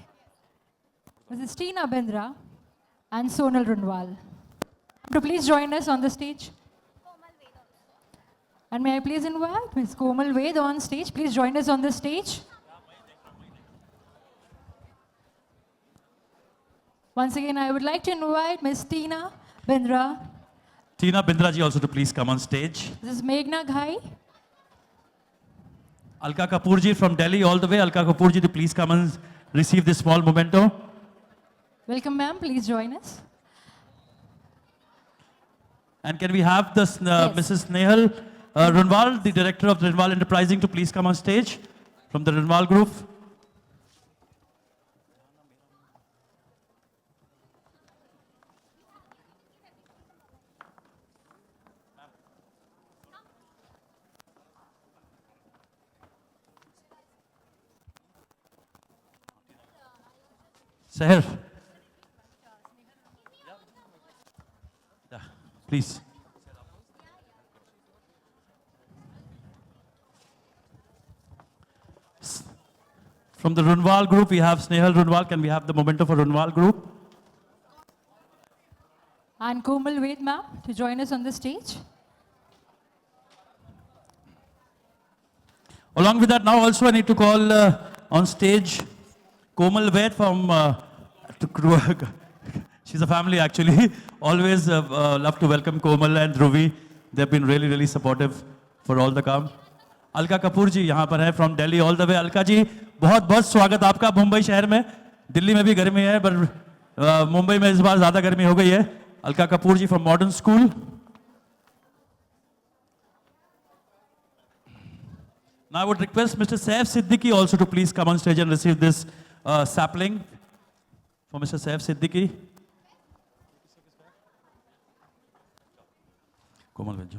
Mrs. Tina Bindra, and Sonal Runwal to please join us on the stage. And may I please invite Ms. Komal Ved on stage. Please join us on the stage. Once again, I would like to invite Ms. Tina Bindra. Tina Bindra ji also to please come on stage. This is Meghna Ghai. Alka Kapoor ji from Delhi all the way. Alka Kapoor ji to please come and receive this small memento. Welcome, ma'am. Please join us. And can we have this Yes. Mrs. Nehal Runwal, the director of Runwal Enterprising, to please come on stage from the Runwal Group. Seher. Yeah, please. From the Runwal group, we have Snehal Runwal. Can we have the memento for Runwal group? And Komal Ved ma'am to join us on the stage. Along with that, now also I need to call on stage Komal Ved from she's a family actually. Always love to welcome Komal and Dhruvi. They've been really, really supportive for all the come. Alka Kapoor जी यहाँ पर है from Delhi all the way. Alka ji बहुत बहुत स्वागत आपका मुंबई शहर में. दिल्ली में भी गर्मी है पर मुंबई में इस बार ज़्यादा गर्मी हो गई है. Alka Kapoor ji from modern school. Now I would request Mr. Saif Siddiqui also to please come on stage and receive this sapling for Mr. Saif Siddiqui. Komal Venjo.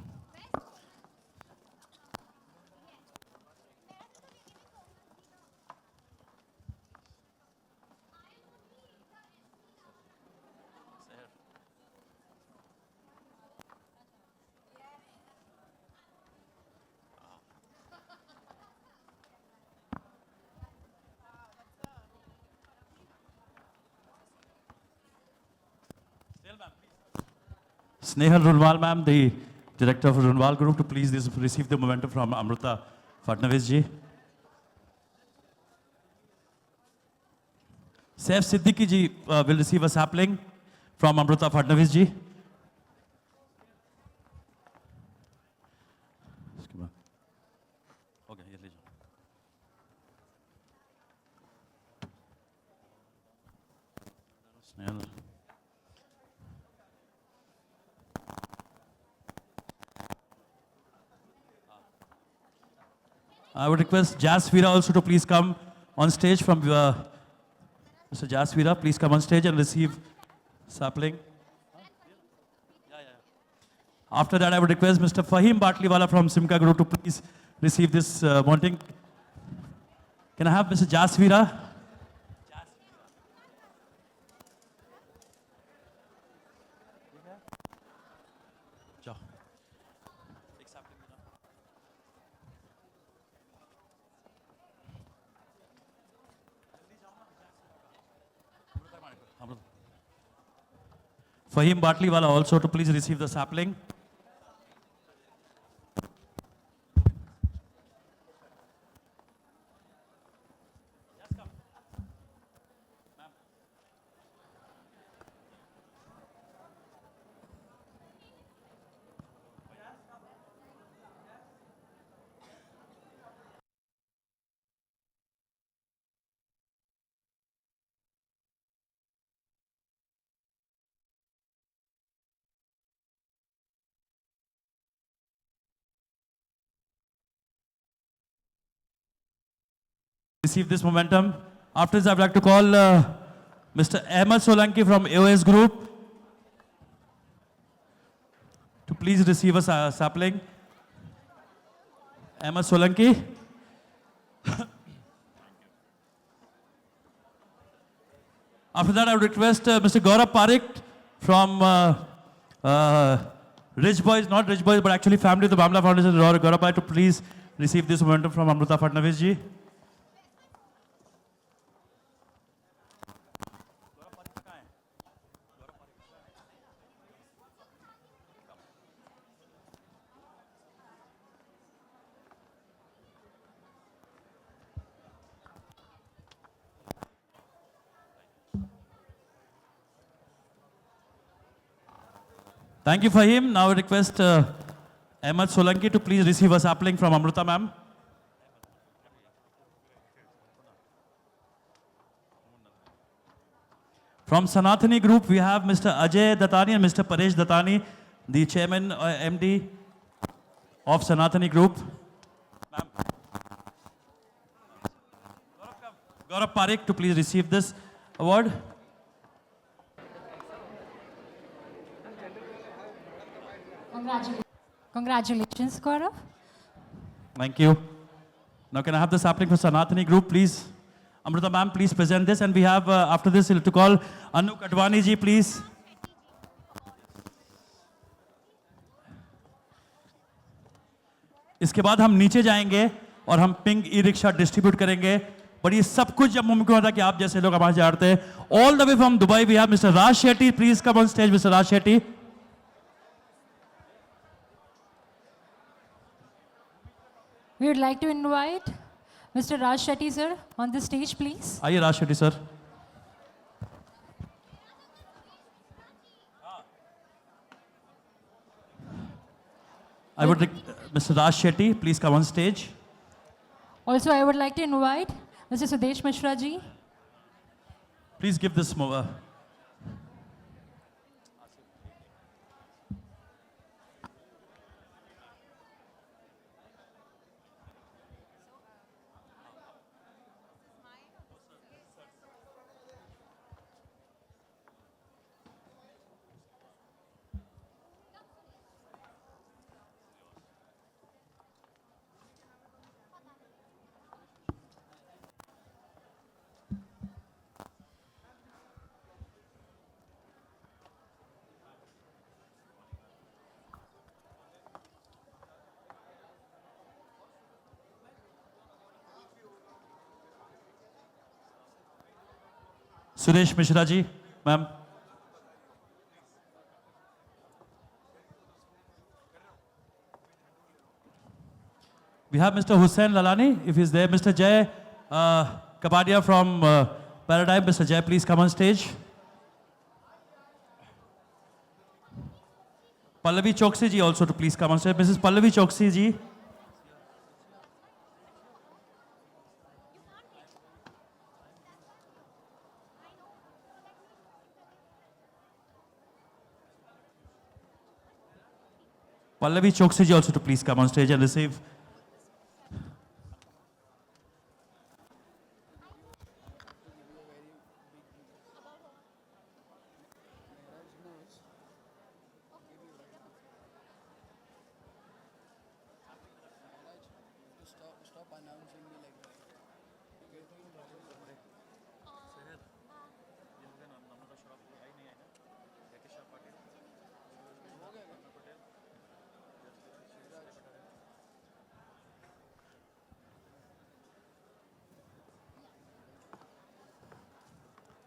Snehal Runwal ma'am, the director of Runwal Group, to please receive the memento from Amruta Fadnavis ji. Saif Siddiqui ji will receive a sapling from Amruta Fadnavis ji. Okay, here ले जाओ. Snehal. I would request Jasveera also to please come on stage from Mr. Jasveera. Please come on stage and receive sapling. After that, I would request Mr. Fahim Batliwala from Simca Group to please receive this mounting. Can I have Mr. Jasveera? Fahim Batliwala also to please receive the sapling. Receive this momentum. After this, I would like to call Mr. Ahmed Solanki from AOS Group to please receive a sapling. Ahmed Solanki. After that, I would request Mr. Gaurav Parekh from Rich Boys, not Rich Boys, but actually family of the Bhamla Foundation, Gaurav Parekh, to please receive this momentum from Amruta Fadnavis ji. Thank you, Fahim. Now I request Ahmed Solanki to please receive a sapling from Amruta ma'am. From Sanatani Group, we have Mr. Ajay Datani and Mr. Paresh Datani, the chairman, MD of Sanatani Group. Gaurav Parekh to please receive this award. Congratulations, Gaurav. Thank you. Now can I have the sapling for Sanatani Group, please? Amruta ma'am, please present this. And we have, after this, to call Anu Kadwani ji, please. इसके बाद हम नीचे जाएंगे और हम pink e rickshaw distribute करेंगे पर ये सब कुछ जब मुमकिन होता है कि आप जैसे लोग हमारे जानते हैं. All the way from Dubai, we have Mr. Raj Shetty. Please come on stage, Mr. Raj Shetty. We would like to invite Mr. Raj Shetty, sir, on the stage, please. आइए Raj Shetty sir. I would Mr. Raj Shetty, please come on stage. Also, I would like to invite Mr. Sudesh Mishra ji. Please give this Suresh Mishra ji, ma'am. We have Mr. Hussain Lalani, if he's there. Mr. Jay Kapadia from Paradigm. Mr. Jay, please come on stage. Pallavi Choksi ji also to please come on stage. Mrs. Pallavi Choksi ji. Pallavi Choksi ji also to please come on stage and receive.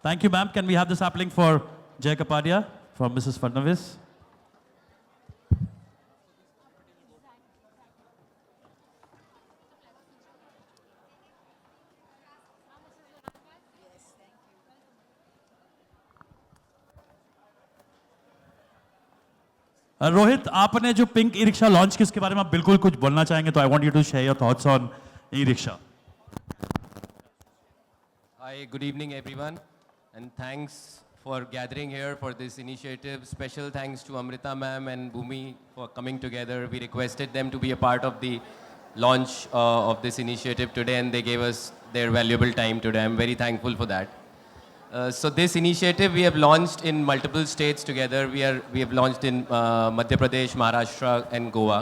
Thank you, ma'am. Can we have the sapling for Jay Kapadia from Mrs. Fadnavis? Rohit, आपने जो pink e rickshaw launch की उसके बारे में आप बिल्कुल कुछ बोलना चाहेंगे तो I want you to share your thoughts on e rickshaw. Hi, good evening everyone, and thanks for gathering here for this initiative. Special thanks to Amrita ma'am and Bhumi for coming together. We requested them to be a part of the launch of this initiative today, and they gave us their valuable time today. I'm very thankful for that. So this initiative we have launched in multiple states together. We have launched in Madhya Pradesh, Maharashtra and Goa.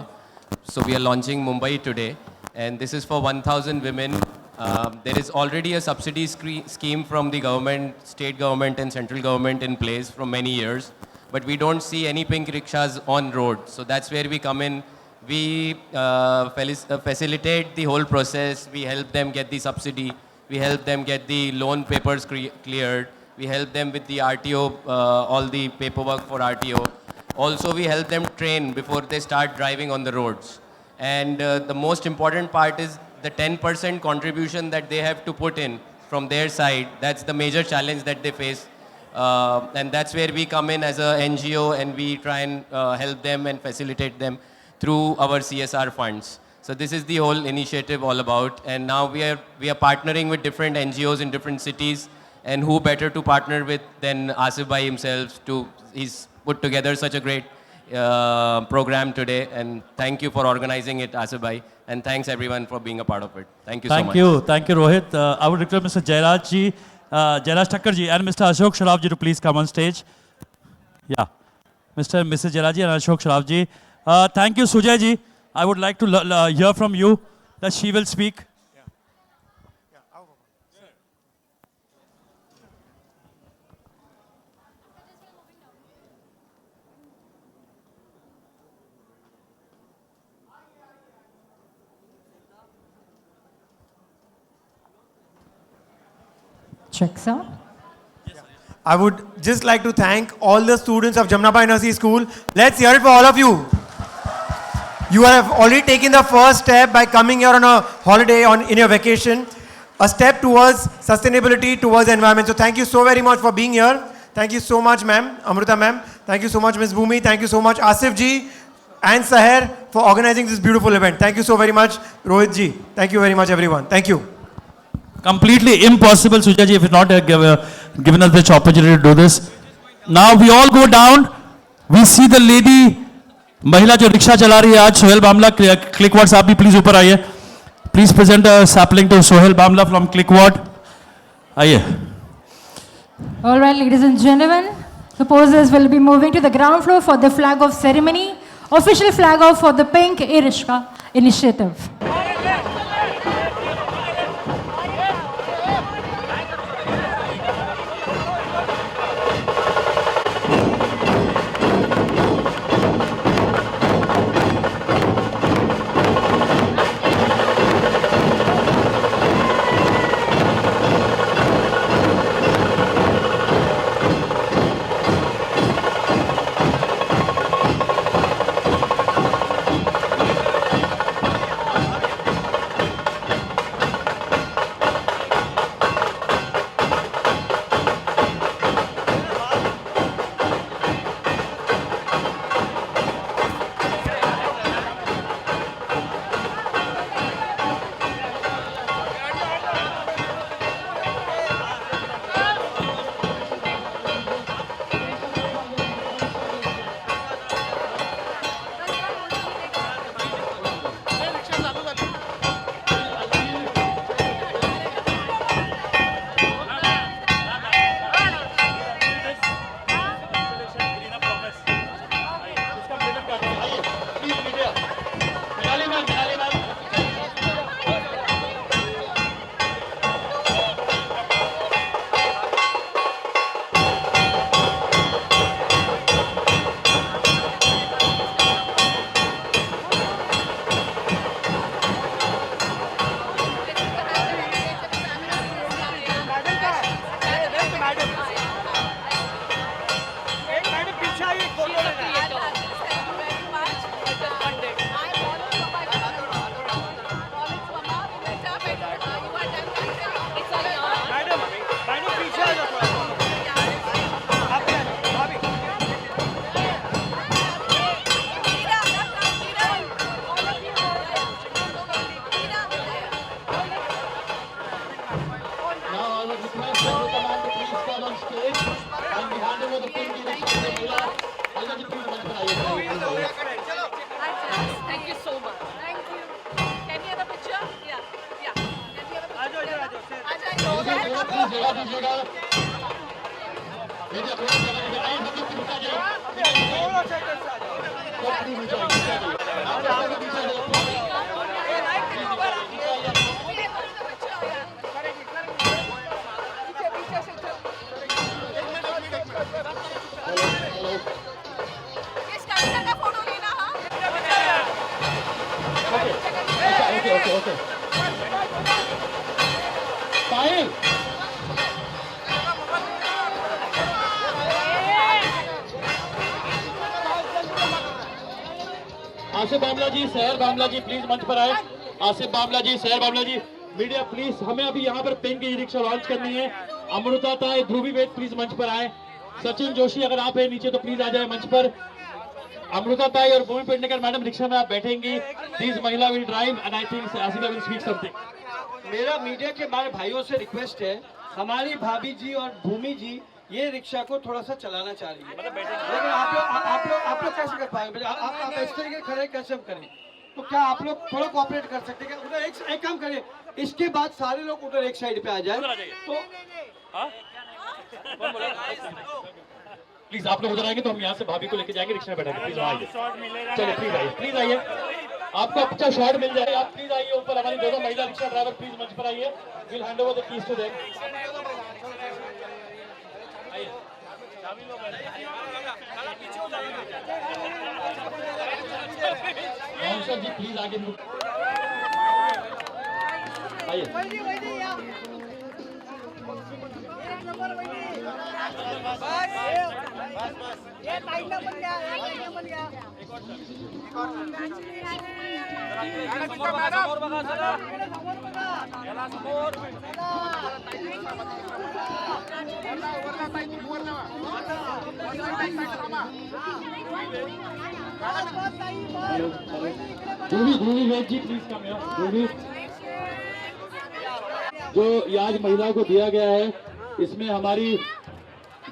So we are launching Mumbai today, and this is for 1,000 women. There is already a subsidy scheme from the government, state government and central government in place for many years, but we don't see any pink rickshaws on road. So that's where we come in. We facilitate the whole process. We help them get the subsidy. We help them get the loan papers cleared. We help them with the RTO, all the paperwork for RTO. Also, we help them train before they start driving on the roads. And the most important part is the 10% contribution that they have to put in from their side. That's the major challenge that they face. And that's where we come in as a NGO, and we try and help them and facilitate them through our CSR funds. So this is the whole initiative all about. And now we are partnering with different NGOs in different cities. And who better to partner with than Asif Bhai himself. He's put together such a great program today. And thank you for organizing it, Asif Bhai. And thanks everyone for being a part of it. Thank you so much. Thank you, Rohit. I would request Mr. Jairaj ji, Jairaj Thakkar ji and Mr. Ashok Sharaf ji to please come on stage. Yeah, Mr. and Mrs. Jairaj ji and Ashok Sharaf ji. Thank you, Sujay ji. I would like to hear from you that she will speak. Check, sir. I would just like to thank all the students of Jamnabai Nursery School. Let's hear it for all of you. You have already taken the first step by coming here on a holiday in your vacation. A step towards sustainability, towards the environment. So thank you so very much for being here. Thank you so much, ma'am, Amruta ma'am. Thank you so much, Ms. Bhumi. Thank you so much, Asif ji and Saher for organizing this beautiful event. Thank you so very much, Rohit ji. Thank you very much, everyone. Thank you. Completely impossible, Suja ji, if you've not given us the opportunity to do this. Now we all go down. We see the lady, महिला जो rickshaw चला रही है आज, सोहेल बामला, क्लिकवर्ड साहब भी please ऊपर आइए. Please present a sapling to Sohail Bamla from Clickward. आइए. All right, ladies and gentlemen, the posers will be moving to the ground floor for the flag off ceremony, official flag off for the Pink Irishka initiative. Thank you so much. Thank you. Can we have a picture? Yeah. Yeah. Can we have Okay. Fine. Asif बामला जी, सहर बामला जी please मंच पर आए. आसिफ बामला जी, सहर बामला जी, media please, हमें अभी यहाँ पर pink e rickshaw launch करनी है. अमृता ताई, ध्रुवी वेद प्लीज मंच पर आए. सचिन जोशी अगर आप है नीचे तो प्लीज आ जाए मंच पर. अमृता ताई और भूमि पेडनेकर मैडम रिक्शा में आप बैठेंगी. प्लीज महिला will drive and I think Asifa will speak something. मेरा मीडिया के हमारे भाइयों से रिक्वेस्ट है, हमारी भाभी जी और भूमि जी ये रिक्शा को थोड़ा सा चलाना चाह रही है, लेकिन आप लोग कैसे कर पाएंगे? आप इस तरीके खड़े कैसे हम करें? तो क्या आप लोग थोड़ा कोऑपरेट कर सकते हैं? उधर एक काम करिए, इसके बाद सारे लोग उधर एक साइड पे आ जाए. तो प्लीज आप लोग उधर आएंगे तो हम यहाँ से भाभी को लेके जाएंगे, रिक्शा में बैठेंगे. प्लीज आइए, चलिए प्लीज आइए, प्लीज आइए. आपको अच्छा शॉट मिल जाए. आप प्लीज आइए ऊपर. हमारी दोनों महिला रिक्शा ड्राइवर प्लीज मंच पर आइए. Will hand over the keys to them. Counsellor ji please आगे आइए. ध्रुवी वेद जी प्लीज कम हियर। ध्रुवी, जो ये आज महिलाओं को दिया गया है, इसमें हमारी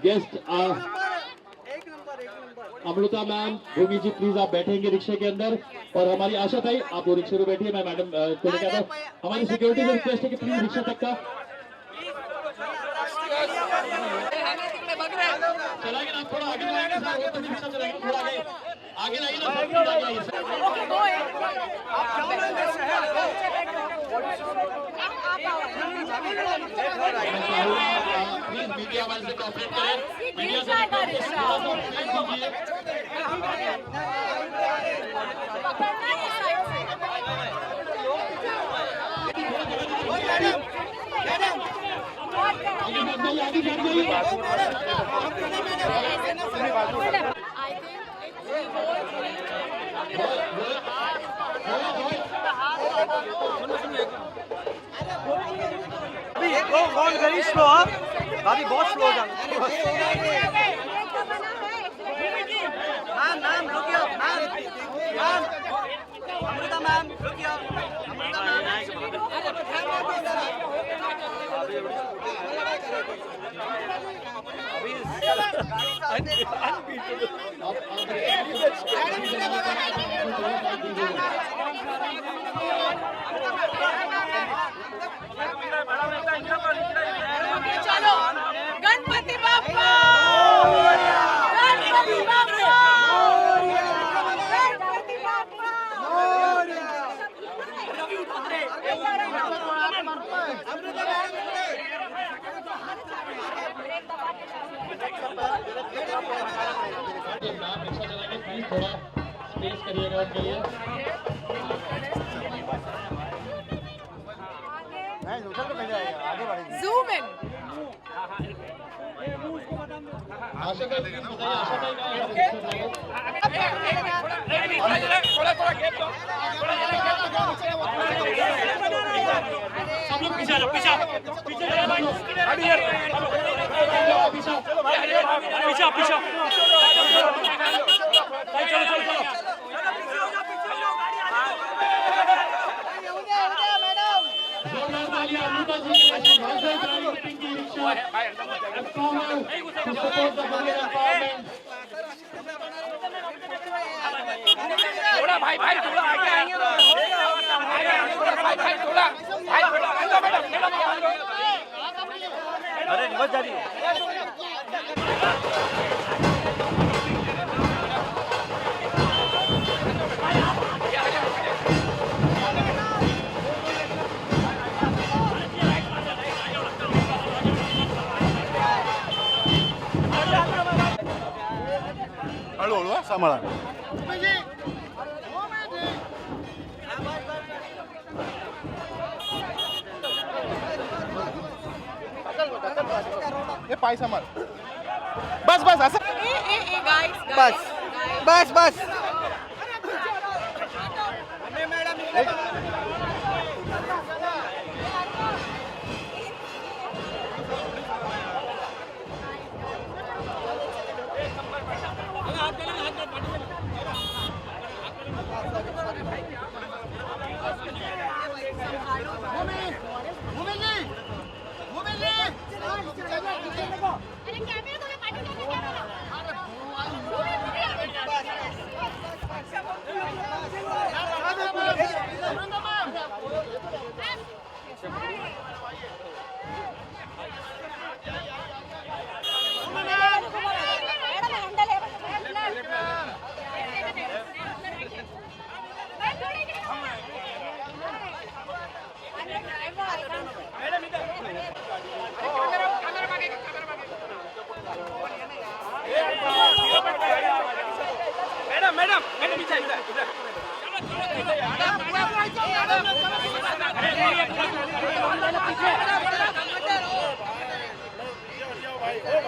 guest Amrita ma'am, Bhumi ji please आप बैठेंगे रिक्शे के अंदर, और हमारी आशा ताई आप वो रिक्शे में बैठिए, मैं मैडम को लेकर आता हूं। हमारी सिक्योरिटी से रिक्वेस्ट है कि प्लीज रिक्शा तक का चलाएंगे ना, थोड़ा आगे लाएंगे सर, वो तो रिक्शा चलाएंगे, थोड़ा आगे लाइए ना प्लीज मीडिया वाले से कोऑपरेट करें, मीडिया वेरी स्लो, अभी बहुत स्लो जा मैम रुकिए, मैम अमृता मैम रुकिए, अमृता चलो गणपति बाप्पा, गणपति बाप्पा, गणपति बाप्पा। मैम रिक्शा चलाएंगे, प्लीज थोड़ा स्पेस करिएगा उनके लिए। Zoom in. आशा का बताइए, आशा का सब लोग पीछे जाओ, पीछे चलो चलो चलो अमृता जी थोड़ा भाई थोड़ा आगे आएंगे भाई थोड़ा अरे रिवर्स जा रही है। हळूहळू सांभाळा। हे पाय सांभाळ। बस बस असं बस बस बस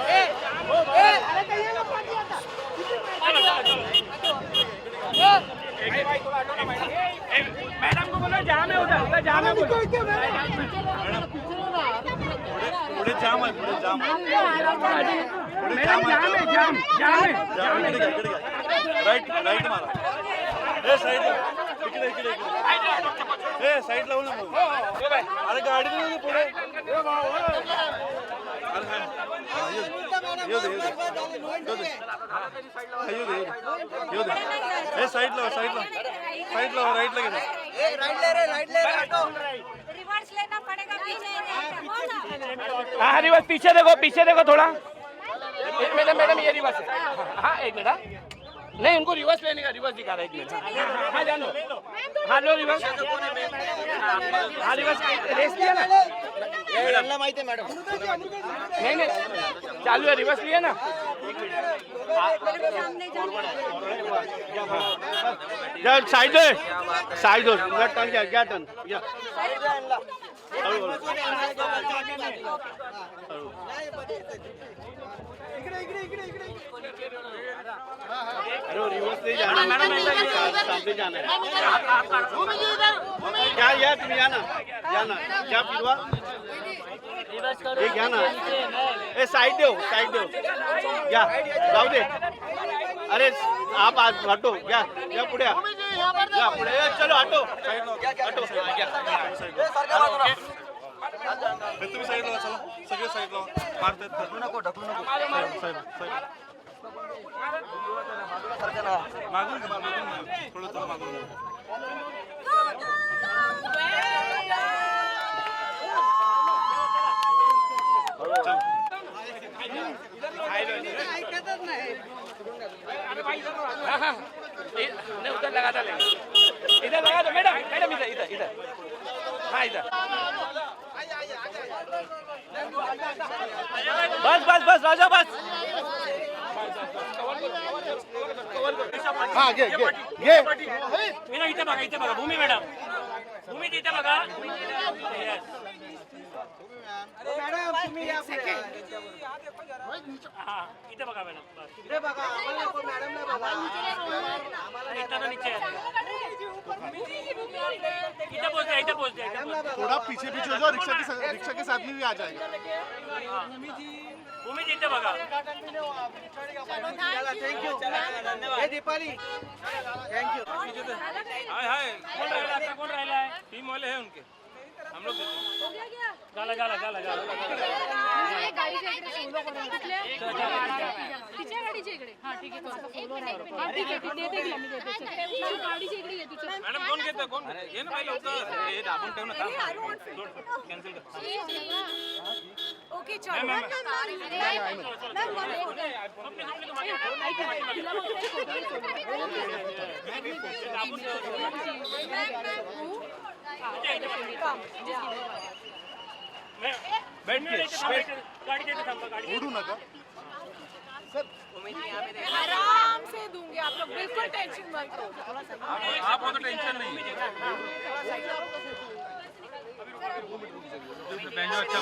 Hey! मैडम को बोलो जाम है उधर जाम है पुढे जाम आहे पुढे जाम पुढे जाम आहे राईट राईट मारा ए साईडला इकडे इकडे इकडे ए साईडला होऊ ना अरे गाडी नाही पुढे ए साईडला साईडला साईडला राईटला गेला राईट ले ऑटो रिवर्स लेना पड़ेगा पीछे हाँ रिवर्स पीछे देखो थोड़ा मैडम मैडम ये रिवर्स है हाँ एक मिनट नहीं उनको रिवर्स लेने का रिवर्स दिखा रहा है एक मिनट हाँ जान लो हाँ लो रिवर्स हाँ रिवर्स रेस लिया ना माहिती है मैडम नहीं नहीं चालू है रिवर्स लिया ना साइड साइड टर्न क्या टर्न अरे रिवर्स नहीं जाना मैडम सामने जाना है क्या यार तुम जाना जाना क्या फिरवा ये क्या ना ए साइड दो क्या जाऊ दे अरे आप आज हटो क्या क्या पुढे या पुढे चलो हटो हटो तुम्ही साईडला चला सगळे साईडला मारतात ढकलू नको मागून थोडं चला मागून उधर लगा दो इधर लगा दो मैडम मैडम इधर इधर इधर हाँ इधर बस बस बस राजा बस हाँ ये मॅडम इथे बघा भूमी मॅडम भूमी तिथे बघा मॅडम तुम्ही या हाँ इथे बघा मॅडम इथे बघा मॅडम ने बघा इतना नीचे इधर बोलते थोड़ा पीछे पीछे हो जाओ रिक्शा के साथ भी आ जाएगा भूमि जीते बघा थैंक यू धन्यवाद दीपाली थैंक यू हाय हाय कौन राहिला है टीम वाले हैं उनके हम लोग गाला गाला गाला गाला गाडीच्या इकडे तिच्या गाडीच्या इकडे हा ठीक आहे हा ठीक आहे देते की मी देते गाडीच्या इकडे येते मॅडम कोण घेतं कोण ये ना पहिले लवकर हे दाबून ठेव ना कॅन्सल कर ओके चलो उडू नका आराम से दूंगी आप लोग बिल्कुल टेंशन मत लो आप हो तो टेंशन नहीं अच्छा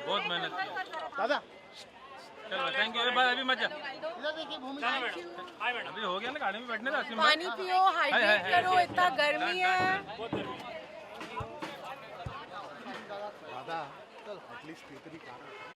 बहुत मेहनत दादा चलो थैंक यू अभी मत जा अभी हो गया ना गाड़ी में बैठने का पानी पियो हाइड्रेट करो इतना गर्मी है दादा चल एटलीस्ट